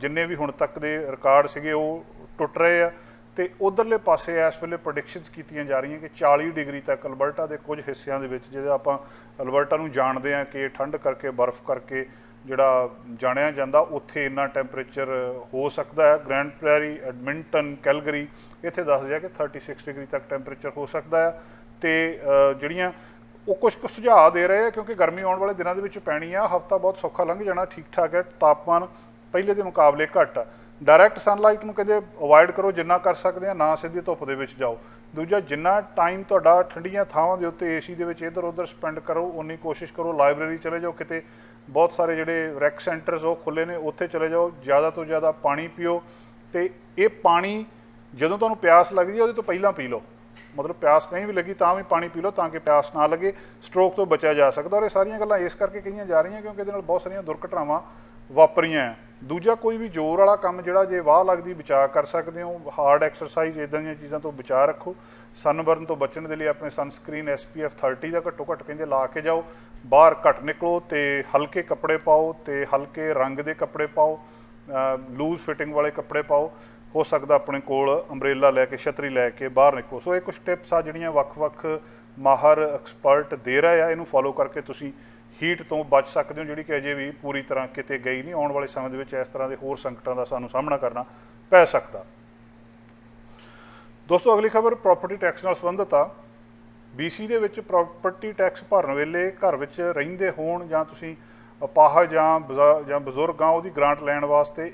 ਜਿੰਨੇ ਵੀ ਹੁਣ ਤੱਕ ਦੇ ਰਿਕਾਰਡ ਸੀਗੇ ਉਹ ਟੁੱਟ ਰਹੇ ਆ। ਤੇ ਉਧਰਲੇ ਪਾਸੇ ਇਸ ਵੇਲੇ ਪ੍ਰੈਡਿਕਸ਼ਨਸ ਕੀਤੀਆਂ ਜਾ ਰਹੀਆਂ ਕਿ 40 ਡਿਗਰੀ ਤੱਕ ਅਲਬਰਟਾ ਦੇ ਕੁਝ ਹਿੱਸਿਆਂ ਦੇ ਵਿੱਚ, ਜਿਹਦੇ ਆਪਾਂ ਅਲਬਰਟਾ ਨੂੰ ਜਾਣਦੇ ਹਾਂ ਕਿ ਠੰਡ ਕਰਕੇ, ਬਰਫ਼ ਕਰਕੇ ਜਿਹੜਾ ਜਾਣਿਆ ਜਾਂਦਾ, ਉੱਥੇ ਇੰਨਾ ਟੈਂਪਰੇਚਰ ਹੋ ਸਕਦਾ ਹੈ। ਗ੍ਰੈਂਡ ਪ੍ਰੈਰੀ, ਐਡਮਿੰਟਨ, ਕੈਲਗਰੀ, ਇੱਥੇ ਦੱਸ ਦਿਆ ਕਿ 36 ਡਿਗਰੀ ਤੱਕ ਟੈਂਪਰੇਚਰ ਹੋ ਸਕਦਾ ਹੈ। ਤੇ ਜਿਹੜੀਆਂ ਉਹ ਕੁਝ ਕੁ ਸੁਝਾਅ ਦੇ ਰਹੇ ਆ, ਕਿਉਂਕਿ ਗਰਮੀ ਆਉਣ ਵਾਲੇ ਦਿਨਾਂ ਦੇ ਵਿੱਚ ਪੈਣੀ ਆ। ਹਫ਼ਤਾ ਬਹੁਤ ਸੌਖਾ ਲੰਘ ਜਾਣਾ, ਠੀਕ ਠਾਕ ਹੈ, ਤਾਪਮਾਨ ਪਹਿਲੇ ਦੇ ਮੁਕਾਬਲੇ ਘੱਟ ਆ। ਡਾਇਰੈਕਟ ਸਨਲਾਈਟ ਨੂੰ ਕਹਿੰਦੇ ਅਵੋਇਡ ਕਰੋ ਜਿੰਨਾ ਕਰ ਸਕਦੇ ਆ, ਨਾ ਸਿੱਧੀ ਧੁੱਪ ਦੇ ਵਿੱਚ ਜਾਓ। ਦੂਜਾ, ਜਿੰਨਾ ਟਾਈਮ ਤੁਹਾਡਾ ਠੰਡੀਆਂ ਥਾਵਾਂ ਦੇ ਉੱਤੇ AC ਦੇ ਵਿੱਚ ਇੱਧਰ ਉੱਧਰ ਸਪੈਂਡ ਕਰੋ, ਉਨੀ ਕੋਸ਼ਿਸ਼ ਕਰੋ ਲਾਇਬ੍ਰੇਰੀ ਚਲੇ ਜਾਓ, ਕਿਤੇ ਬਹੁਤ ਸਾਰੇ ਜਿਹੜੇ ਰੈਕ ਸੈਂਟਰਸ ਉਹ ਖੁੱਲ੍ਹੇ ਨੇ, ਉੱਥੇ ਚਲੇ ਜਾਓ। ਜ਼ਿਆਦਾ ਤੋਂ ਜ਼ਿਆਦਾ ਪਾਣੀ ਪੀਓ, ਤੇ ਇਹ ਪਾਣੀ ਜਦੋਂ ਤੁਹਾਨੂੰ ਪਿਆਸ ਲੱਗਦੀ ਹੈ ਉਹਦੇ ਤੋਂ ਪਹਿਲਾਂ ਪੀ ਲਓ। ਮਤਲਬ ਪਿਆਸ ਨਹੀਂ ਵੀ ਲੱਗੀ ਤਾਂ ਵੀ ਪਾਣੀ ਪੀ ਲਓ, ਤਾਂ ਕਿ ਪਿਆਸ ਨਾ ਲੱਗੇ, ਸਟ੍ਰੋਕ ਤੋਂ ਬਚਿਆ ਜਾ ਸਕਦਾ। ਔਰ ਇਹ ਸਾਰੀਆਂ ਗੱਲਾਂ ਇਸ ਕਰਕੇ ਕਹੀਆਂ ਜਾ ਰਹੀਆਂ ਕਿਉਂਕਿ ਇਹਦੇ ਨਾਲ ਬਹੁਤ ਸਾਰੀਆਂ ਦੁਰਘਟਨਾਵਾਂ ਵਾਪਰੀਆਂ ਆ। ਦੂਜਾ ਕੋਈ ਵੀ ਜ਼ੋਰ ਵਾਲਾ ਕੰਮ ਜਿਹੜਾ ਜੇ ਵਾਹ ਲੱਗਦੀ ਬਚਾਅ ਕਰ ਸਕਦੇ ਹੋ, ਹਾਰਡ ਐਕਸਰਸਾਈਜ਼ ਇੱਦਾਂ ਦੀਆਂ ਚੀਜ਼ਾਂ ਤੋਂ ਬਚਾਅ ਰੱਖੋ। ਸਨਬਰਨ ਤੋਂ ਬਚਣ ਦੇ ਲਈ ਆਪਣੇ ਸਨਸਕ੍ਰੀਨ SPF 30 ਦਾ ਘੱਟੋ ਘੱਟ ਕਹਿੰਦੇ ਲਾ ਕੇ ਜਾਓ, ਬਾਹਰ ਘੱਟ ਨਿਕਲੋ ਤੇ ਹਲਕੇ ਕੱਪੜੇ ਪਾਓ ਤੇ ਹਲਕੇ ਰੰਗ ਦੇ ਕੱਪੜੇ ਪਾਓ, ਲੂਜ਼ ਫਿਟਿੰਗ ਵਾਲੇ ਕੱਪੜੇ ਪਾਓ। ਹੋ ਸਕਦਾ ਆਪਣੇ ਕੋਲ ਅੰਬਰੇਲਾ ਲੈ ਕੇ, ਛਤਰੀ ਲੈ ਕੇ ਬਾਹਰ ਨਿਕਲੋ। ਸੋ ਇਹ ਕੁਝ ਟਿਪਸ ਆ ਜਿਹੜੀਆਂ ਵੱਖ-ਵੱਖ ਮਾਹਰ ਐਕਸਪਰਟ ਦੇ ਰਹੇ ਆ, ਇਹਨੂੰ ਫੋਲੋ ਕਰਕੇ ਤੁਸੀਂ ਹੀਟ ਤੋਂ ਬਚ ਸਕਦੇ ਹੋ, ਜਿਹੜੀ ਕਿ ਅਜੇ ਵੀ ਪੂਰੀ ਤਰ੍ਹਾਂ ਕਿਤੇ ਗਈ ਨਹੀਂ। ਆਉਣ ਵਾਲੇ ਸਮੇਂ ਦੇ ਵਿੱਚ ਇਸ ਤਰ੍ਹਾਂ ਦੇ ਹੋਰ ਸੰਕਟਾਂ ਦਾ ਸਾਨੂੰ ਸਾਹਮਣਾ ਕਰਨਾ ਪੈ ਸਕਦਾ। ਦੋਸਤੋ ਅਗਲੀ ਖਬਰ ਪ੍ਰਾਪਰਟੀ ਟੈਕਸ ਨਾਲ ਸੰਬੰਧਿਤ ਆ। BC ਦੇ ਵਿੱਚ ਪ੍ਰਾਪਰਟੀ ਟੈਕਸ ਭਰਨ ਵੇਲੇ ਘਰ ਵਿੱਚ ਰਹਿੰਦੇ ਹੋਣ ਜਾਂ ਤੁਸੀਂ ਅਪਾਹਜ ਜਾਂ ਬਜ਼ੁਰਗ ਆ, ਉਹਦੀ ਗ੍ਰਾਂਟ ਲੈਣ ਵਾਸਤੇ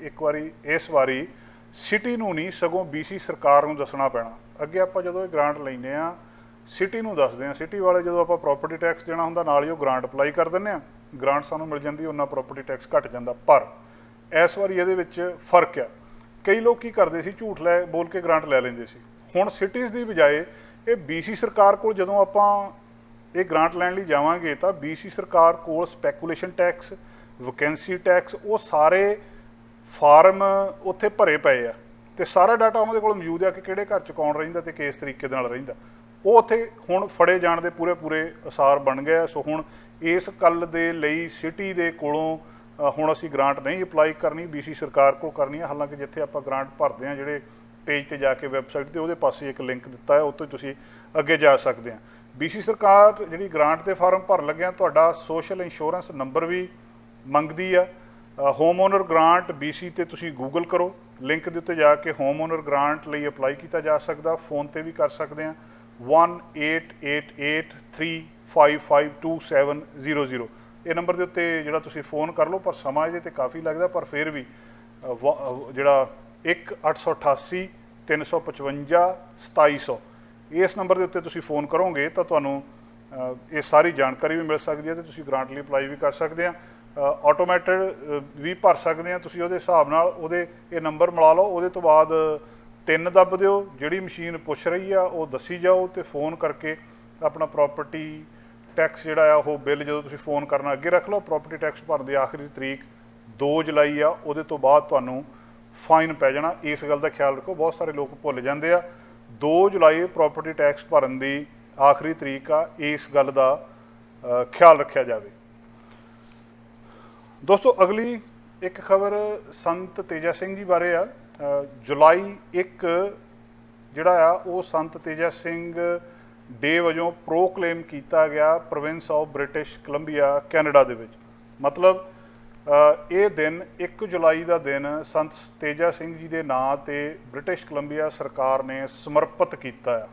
ਇਸ ਵਾਰੀ ਸਿਟੀ ਨੂੰ ਨਹੀਂ ਸਗੋਂ BC ਸਰਕਾਰ ਨੂੰ ਦੱਸਣਾ ਪੈਣਾ। ਅੱਗੇ ਆਪਾਂ ਜਦੋਂ ਇਹ ਗ੍ਰਾਂਟ ਲੈਂਦੇ ਆ ਸਿਟੀ ਨੂੰ ਦੱਸਦੇ ਆ, ਸਿਟੀ ਵਾਲੇ ਜਦੋਂ ਆਪਾਂ ਪ੍ਰਾਪਰਟੀ ਟੈਕਸ ਦੇਣਾ ਹੁੰਦਾ ਨਾਲ ਹੀ ਉਹ ਗ੍ਰਾਂਟ ਅਪਲਾਈ ਕਰ ਦਿੰਦੇ ਆ, ਗ੍ਰਾਂਟ ਸਾਨੂੰ ਮਿਲ ਜਾਂਦੀ, ਉਹਨਾਂ ਪ੍ਰਾਪਰਟੀ ਟੈਕਸ ਘਟ ਜਾਂਦਾ। ਪਰ ਇਸ ਵਾਰੀ ਇਹਦੇ ਵਿੱਚ ਫਰਕ ਆ। ਕਈ ਲੋਕ ਕੀ ਕਰਦੇ ਸੀ, ਝੂਠ ਬੋਲ ਕੇ ਗ੍ਰਾਂਟ ਲੈ ਲੈਂਦੇ ਸੀ। ਹੁਣ ਸਿਟੀਜ਼ ਦੀ ਬਜਾਏ ਇਹ BC ਸਰਕਾਰ ਕੋਲ ਜਦੋਂ ਆਪਾਂ ਇਹ ਗ੍ਰਾਂਟ ਲੈਣ ਲਈ ਜਾਵਾਂਗੇ ਤਾਂ BC ਸਰਕਾਰ ਕੋਲ ਸਪੈਕੂਲੇਸ਼ਨ ਟੈਕਸ, ਵੈਕੈਂਸੀ ਟੈਕਸ, ਉਹ ਸਾਰੇ ਫਾਰਮ ਉੱਥੇ ਭਰੇ ਪਏ ਆ ਤੇ ਸਾਰਾ ਡਾਟਾ ਉਹਨਾਂ ਦੇ ਕੋਲ ਮੌਜੂਦ ਆ ਕਿ ਕਿਹੜੇ ਘਰ 'ਚ ਕੌਣ ਰਹਿੰਦਾ ਤੇ ਕਿਸ ਤਰੀਕੇ ਦੇ ਨਾਲ ਰਹਿੰਦਾ। ਉਹ ਉੱਥੇ ਹੁਣ ਫੜੇ ਜਾਣ ਦੇ ਪੂਰੇ ਅਸਾਰ ਬਣ ਗਏ। ਸੋ ਹੁਣ ਇਸ ਗੱਲ ਦੇ ਲਈ ਸਿਟੀ ਦੇ ਕੋਲੋਂ ਹੁਣ ਅਸੀਂ ਗ੍ਰਾਂਟ ਨਹੀਂ ਅਪਲਾਈ ਕਰਨੀ, BC ਸਰਕਾਰ ਕੋਲ ਕਰਨੀ ਹੈ। ਹਾਲਾਂਕਿ ਜਿੱਥੇ ਆਪਾਂ ਗ੍ਰਾਂਟ ਭਰਦੇ ਹਾਂ, ਜਿਹੜੇ ਪੇਜ 'ਤੇ ਜਾ ਕੇ ਵੈਬਸਾਈਟ 'ਤੇ ਉਹਦੇ ਪਾਸੇ ਇੱਕ ਲਿੰਕ ਦਿੱਤਾ ਹੈ, ਉੱਥੇ ਤੁਸੀਂ ਅੱਗੇ ਜਾ ਸਕਦੇ ਆ। BC ਸਰਕਾਰ ਜਿਹੜੀ ਗ੍ਰਾਂਟ ਦੇ ਫਾਰਮ ਭਰਨ ਲੱਗਿਆ ਤੁਹਾਡਾ ਸੋਸ਼ਲ ਇੰਸ਼ੋਰੈਂਸ ਨੰਬਰ ਵੀ ਮੰਗਦੀ ਆ। ਹੋਮ ਓਨਰ ਗ੍ਰਾਂਟ BC 'ਤੇ ਤੁਸੀਂ ਗੂਗਲ ਕਰੋ, ਲਿੰਕ ਦੇ ਉੱਤੇ ਜਾ ਕੇ ਹੋਮ ਓਨਰ ਗ੍ਰਾਂਟ ਲਈ ਅਪਲਾਈ ਕੀਤਾ ਜਾ ਸਕਦਾ। ਫੋਨ 'ਤੇ ਵੀ ਕਰ ਸਕਦੇ ਹਾਂ 1888355270 ਇਹ ਨੰਬਰ ਦੇ ਉੱਤੇ ਜਿਹੜਾ ਤੁਸੀਂ ਫ਼ੋਨ ਕਰ ਲਓ। ਪਰ ਸਮਾਂ ਇਹਦੇ 'ਤੇ ਕਾਫੀ ਲੱਗਦਾ, ਪਰ ਫਿਰ ਵੀ ਜਿਹੜਾ 1-888-355-2700 ਇਸ ਨੰਬਰ ਦੇ ਉੱਤੇ ਤੁਸੀਂ ਫ਼ੋਨ ਕਰੋਗੇ ਤਾਂ ਤੁਹਾਨੂੰ ਇਹ ਸਾਰੀ ਜਾਣਕਾਰੀ ਵੀ ਮਿਲ ਸਕਦੀ ਹੈ ਤੇ ਤੁਸੀਂ ਗ੍ਰਾਂਟ ਲਈ ਅਪਲਾਈ ਵੀ ਕਰ ਸਕਦੇ ਆ। ਆਟੋਮੈਟਿਡ ਵੀ ਭਰ ਸਕਦੇ ਆ ਤੁਸੀਂ, ਉਹਦੇ ਹਿਸਾਬ ਨਾਲ ਉਹਦੇ ਇਹ ਨੰਬਰ ਮਿਲਾ ਲਓ, ਉਹਦੇ ਤੋਂ ਬਾਅਦ 3 ਦੱਬ ਦਿਓ, ਜਿਹੜੀ ਮਸ਼ੀਨ ਪੁੱਛ ਰਹੀ ਆ ਉਹ ਦੱਸੀ ਜਾਓ ਤੇ ਫ਼ੋਨ ਕਰਕੇ ਆਪਣਾ ਪ੍ਰਾਪਰਟੀ ਟੈਕਸ ਜਿਹੜਾ ਆ ਉਹ ਬਿੱਲ ਜਦੋਂ ਤੁਸੀਂ ਫ਼ੋਨ ਕਰਨਾ ਅੱਗੇ ਰੱਖ ਲਓ। ਪ੍ਰਾਪਰਟੀ ਟੈਕਸ ਭਰਨ ਦੀ ਆਖਰੀ ਤਰੀਕ 2 ਜੁਲਾਈ ਆ, ਉਹਦੇ ਤੋਂ ਬਾਅਦ ਤੁਹਾਨੂੰ ਫਾਈਨ ਪੈ ਜਾਣਾ। ਇਸ ਗੱਲ ਦਾ ਖਿਆਲ ਰੱਖੋ, ਬਹੁਤ ਸਾਰੇ ਲੋਕ ਭੁੱਲ ਜਾਂਦੇ ਆ। 2 ਜੁਲਾਈ ਪ੍ਰਾਪਰਟੀ ਟੈਕਸ ਭਰਨ ਦੀ ਆਖਰੀ ਤਰੀਕ ਆ, ਇਸ ਗੱਲ ਦਾ ਖਿਆਲ ਰੱਖਿਆ ਜਾਵੇ। ਦੋਸਤੋ ਅਗਲੀ ਇੱਕ ਖਬਰ ਸੰਤ ਤੇਜਾ ਸਿੰਘ ਜੀ ਬਾਰੇ ਆ। ਜੁਲਾਈ 1 ਜਿਹੜਾ ਆ ਉਹ ਸੰਤ ਤੇਜਾ ਸਿੰਘ ਡੇ ਵਜੋਂ ਪ੍ਰੋਕਲੇਮ ਕੀਤਾ ਗਿਆ province of British Columbia Canada ਦੇ ਵਿੱਚ। ਮਤਲਬ ਇਹ ਦਿਨ 1 ਜੁਲਾਈ ਦਾ ਦਿਨ ਸੰਤ ਤੇਜਾ ਸਿੰਘ ਜੀ ਦੇ ਨਾਂ 'ਤੇ ਬ੍ਰਿਟਿਸ਼ ਕੋਲੰਬੀਆ ਸਰਕਾਰ ਨੇ ਸਮਰਪਿਤ ਕੀਤਾ ਆ।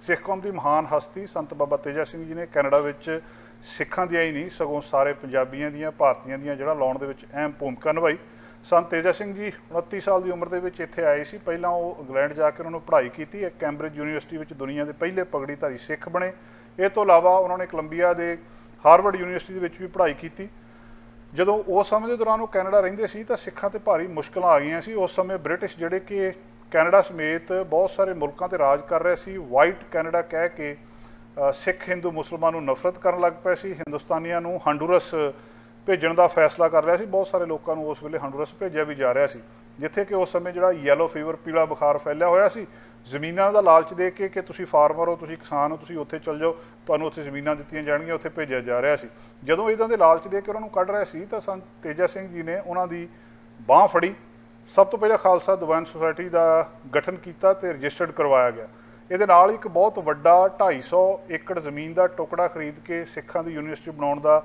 ਸਿੱਖ ਕੌਮ ਦੀ ਮਹਾਨ ਹਸਤੀ ਸੰਤ ਬਾਬਾ ਤੇਜਾ ਸਿੰਘ ਜੀ ਨੇ ਕੈਨੇਡਾ ਵਿੱਚ ਸਿੱਖਾਂ ਦੀਆਂ ਹੀ ਨਹੀਂ ਸਗੋਂ ਸਾਰੇ ਪੰਜਾਬੀਆਂ ਦੀਆਂ, ਭਾਰਤੀਆਂ ਦੀਆਂ ਜਿਹੜਾ ਲਾਉਣ ਦੇ ਵਿੱਚ ਅਹਿਮ ਭੂਮਿਕਾ ਨਿਭਾਈ। ਸੰਤ ਤੇਜਾ ਸਿੰਘ ਜੀ 29 ਸਾਲ ਦੀ ਉਮਰ ਦੇ ਵਿੱਚ ਇੱਥੇ ਆਏ ਸੀ। ਪਹਿਲਾਂ ਉਹ ਇੰਗਲੈਂਡ ਜਾ ਕੇ ਉਹਨਾਂ ਨੂੰ ਪੜ੍ਹਾਈ ਕੀਤੀ। ਕੈਂਬਰਿਜ ਯੂਨੀਵਰਸਿਟੀ ਵਿੱਚ ਦੁਨੀਆ ਦੇ ਪਹਿਲੇ ਪਗੜੀਧਾਰੀ ਸਿੱਖ ਬਣੇ। ਇਹ ਤੋਂ ਇਲਾਵਾ ਉਹਨਾਂ ਨੇ ਕੋਲੰਬੀਆ ਦੇ ਹਾਰਵਰਡ ਯੂਨੀਵਰਸਿਟੀ ਦੇ ਵਿੱਚ ਵੀ ਪੜ੍ਹਾਈ ਕੀਤੀ। ਜਦੋਂ ਉਸ ਸਮੇਂ ਦੇ ਦੌਰਾਨ ਉਹ ਕੈਨੇਡਾ ਰਹਿੰਦੇ ਸੀ ਤਾਂ ਸਿੱਖਾਂ 'ਤੇ ਭਾਰੀ ਮੁਸ਼ਕਲਾਂ ਆ ਗਈਆਂ ਸੀ। ਉਸ ਸਮੇਂ ਬ੍ਰਿਟਿਸ਼ ਜਿਹੜੇ ਕਿ ਕੈਨੇਡਾ ਸਮੇਤ ਬਹੁਤ ਸਾਰੇ ਮੁਲਕਾਂ 'ਤੇ ਰਾਜ ਕਰ ਰਹੇ ਸੀ, ਵਾਈਟ ਕੈਨੇਡਾ ਕਹਿ ਕੇ ਸਿੱਖ ਹਿੰਦੂ ਮੁਸਲਮਾਨ ਨੂੰ ਨਫ਼ਰਤ ਕਰਨ ਲੱਗ ਪਏ ਸੀ। ਹਿੰਦੁਸਤਾਨੀਆਂ ਨੂੰ ਹੰਡੂਰਸ ਭੇਜਣ ਦਾ ਫੈਸਲਾ ਕਰ ਲਿਆ ਸੀ। ਬਹੁਤ ਸਾਰੇ ਲੋਕਾਂ ਨੂੰ ਉਸ ਵੇਲੇ ਹੰਡੂਰਸ ਭੇਜਿਆ ਵੀ ਜਾ ਰਿਹਾ ਸੀ, ਜਿੱਥੇ ਕਿ ਉਸ ਸਮੇਂ ਜਿਹੜਾ ਯੈਲੋ ਫੀਵਰ, ਪੀਲਾ ਬੁਖਾਰ ਫੈਲਿਆ ਹੋਇਆ ਸੀ। ਜ਼ਮੀਨਾਂ ਦਾ ਲਾਲਚ ਦੇ ਕੇ ਕਿ ਤੁਸੀਂ ਫਾਰਮਰ ਹੋ, ਤੁਸੀਂ ਕਿਸਾਨ ਹੋ, ਤੁਸੀਂ ਉੱਥੇ ਚੱਲ ਜਾਓ, ਤੁਹਾਨੂੰ ਉੱਥੇ ਜ਼ਮੀਨਾਂ ਦਿੱਤੀਆਂ ਜਾਣਗੀਆਂ, ਉੱਥੇ ਭੇਜਿਆ ਜਾ ਰਿਹਾ ਸੀ। ਜਦੋਂ ਇੱਦਾਂ ਦੇ ਲਾਲਚ ਦੇ ਕੇ ਉਹਨਾਂ ਨੂੰ ਕੱਢ ਰਿਹਾ ਸੀ ਤਾਂ ਸੰਤ ਤੇਜਾ ਸਿੰਘ ਜੀ ਨੇ ਉਹਨਾਂ ਦੀ ਬਾਂਹ ਫੜੀ। ਸਭ ਤੋਂ ਪਹਿਲਾਂ ਖਾਲਸਾ ਦੀਵਾਨ ਸੁਸਾਇਟੀ ਦਾ ਗਠਨ ਕੀਤਾ ਤੇ ਰਜਿਸਟਰਡ ਕਰਵਾਇਆ ਗਿਆ। ਇਹਦੇ ਨਾਲ ਇੱਕ ਬਹੁਤ ਵੱਡਾ 250 ਏਕੜ ਜ਼ਮੀਨ ਦਾ ਟੁਕੜਾ ਖਰੀਦ ਕੇ ਸਿੱਖਾਂ ਦੀ ਯੂਨੀਵਰਸਿਟੀ ਬਣਾਉਣ ਦਾ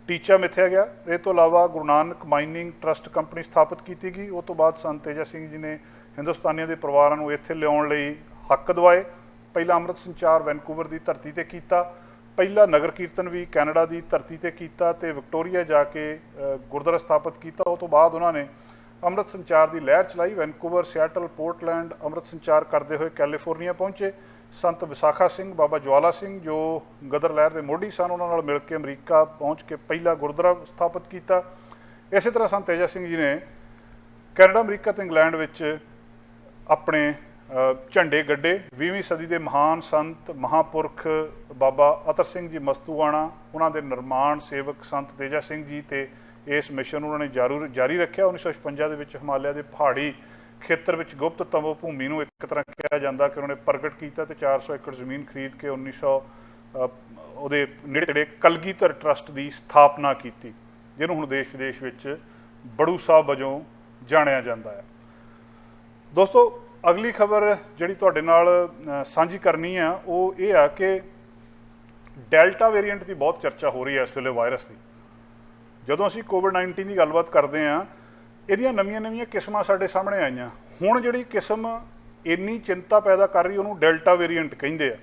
ਟੀਚਾ ਮਿੱਥਿਆ ਗਿਆ। ਇਹ ਤੋਂ ਇਲਾਵਾ Guru Nanak mining trust company ਸਥਾਪਿਤ ਕੀਤੀ ਗਈ। ਉਹ ਤੋਂ ਬਾਅਦ ਸੰਤ ਤੇਜਾ ਸਿੰਘ ਜੀ ਨੇ ਹਿੰਦੁਸਤਾਨੀਆਂ ਦੇ ਪਰਿਵਾਰਾਂ ਨੂੰ ਇੱਥੇ ਲਿਆਉਣ ਲਈ ਹੱਕ ਦਿਵਾਏ। ਪਹਿਲਾ ਅੰਮ੍ਰਿਤ ਸੰਚਾਰ ਵੈਨਕੂਵਰ ਦੀ ਧਰਤੀ 'ਤੇ ਕੀਤਾ, ਪਹਿਲਾ ਨਗਰ ਕੀਰਤਨ ਵੀ ਕੈਨੇਡਾ ਦੀ ਧਰਤੀ 'ਤੇ ਕੀਤਾ ਤੇ ਵਿਕਟੋਰੀਆ ਜਾ ਕੇ ਗੁਰਦੁਆਰਾ ਸਥਾਪਿਤ ਕੀਤਾ। ਉਹ ਤੋਂ ਬਾਅਦ ਉਹਨਾਂ ਨੇ ਅੰਮ੍ਰਿਤ ਸੰਚਾਰ ਦੀ ਲਹਿਰ ਚਲਾਈ। ਵੈਨਕੂਵਰ, ਸਿਆਟਲ, ਪੋਰਟਲੈਂਡ ਅੰਮ੍ਰਿਤ ਸੰਚਾਰ ਕਰਦੇ ਹੋਏ ਕੈਲੀਫੋਰਨੀਆ ਪਹੁੰਚੇ। ਸੰਤ ਵਿਸਾਖਾ ਸਿੰਘ, ਬਾਬਾ ਜਵਾਲਾ ਸਿੰਘ ਜੋ ਗਦਰ ਲਹਿਰ ਦੇ ਮੋਢੀ ਸਨ, ਉਹਨਾਂ ਨਾਲ ਮਿਲ ਕੇ ਅਮਰੀਕਾ ਪਹੁੰਚ ਕੇ ਪਹਿਲਾ ਗੁਰਦੁਆਰਾ ਸਥਾਪਿਤ ਕੀਤਾ। ਇਸੇ ਤਰ੍ਹਾਂ ਸੰਤ ਤੇਜਾ ਸਿੰਘ ਜੀ ਨੇ ਕੈਨੇਡਾ, ਅਮਰੀਕਾ ਤੇ ਇੰਗਲੈਂਡ ਵਿੱਚ ਆਪਣੇ ਝੰਡੇ ਗੱਡੇ। 20ਵੀਂ ਸਦੀ ਦੇ ਮਹਾਨ ਸੰਤ ਮਹਾਂਪੁਰਖ ਬਾਬਾ ਅਤਰ ਸਿੰਘ ਜੀ ਮਸਤੂਆਣਾ, ਉਹਨਾਂ ਦੇ ਨਿਰਮਾਣ ਸੇਵਕ ਸੰਤ ਤੇਜਾ ਸਿੰਘ ਜੀ ਤੇ ਇਸ ਮਿਸ਼ਨ ਉਹਨਾਂ ਨੇ ਜਾਰੀ ਰੱਖਿਆ। 1956 ਦੇ ਵਿੱਚ ਹਿਮਾਲਿਆ ਦੇ ਪਹਾੜੀ ਖੇਤਰ ਵਿੱਚ ਗੁਪਤ ਤਪੋ ਭੂਮੀ ਨੂੰ ਇੱਕ ਤਰ੍ਹਾਂ ਕਿਹਾ ਜਾਂਦਾ ਕਿ ਉਹਨਾਂ ਨੇ ਪ੍ਰਗਟ ਕੀਤਾ ਤੇ 400 ਏਕੜ ਜ਼ਮੀਨ ਖਰੀਦ ਕੇ 1900 ਉਹਦੇ ਨੇੜੇ ਤੇੜੇ ਕਲਗੀਧਰ ਟਰਸਟ ਦੀ ਸਥਾਪਨਾ ਕੀਤੀ, ਜਿਹਨੂੰ ਹੁਣ ਦੇਸ਼ ਵਿਦੇਸ਼ ਵਿੱਚ ਬੜੂ ਸਾਹਿਬ ਵਜੋਂ ਜਾਣਿਆ ਜਾਂਦਾ ਹੈ। ਦੋਸਤੋ, ਅਗਲੀ ਖਬਰ ਜਿਹੜੀ ਤੁਹਾਡੇ ਨਾਲ ਸਾਂਝੀ ਕਰਨੀ ਆ ਉਹ ਇਹ ਆ ਕਿ ਡੈਲਟਾ ਵੇਰੀਐਂਟ ਦੀ ਬਹੁਤ ਚਰਚਾ ਹੋ ਰਹੀ ਹੈ ਇਸ ਵੇਲੇ ਵਾਇਰਸ ਦੀ। ਜਦੋਂ ਅਸੀਂ ਕੋਵਿਡ-19 ਦੀ ਗੱਲਬਾਤ ਕਰਦੇ ਹਾਂ, ਇਹਦੀਆਂ ਨਵੀਆਂ ਕਿਸਮਾਂ ਸਾਡੇ ਸਾਹਮਣੇ ਆਈਆਂ। ਹੁਣ ਜਿਹੜੀ ਕਿਸਮ ਇੰਨੀ ਚਿੰਤਾ ਪੈਦਾ ਕਰ ਰਹੀ ਉਹਨੂੰ ਡੈਲਟਾ ਵੇਰੀਐਂਟ ਕਹਿੰਦੇ ਆ।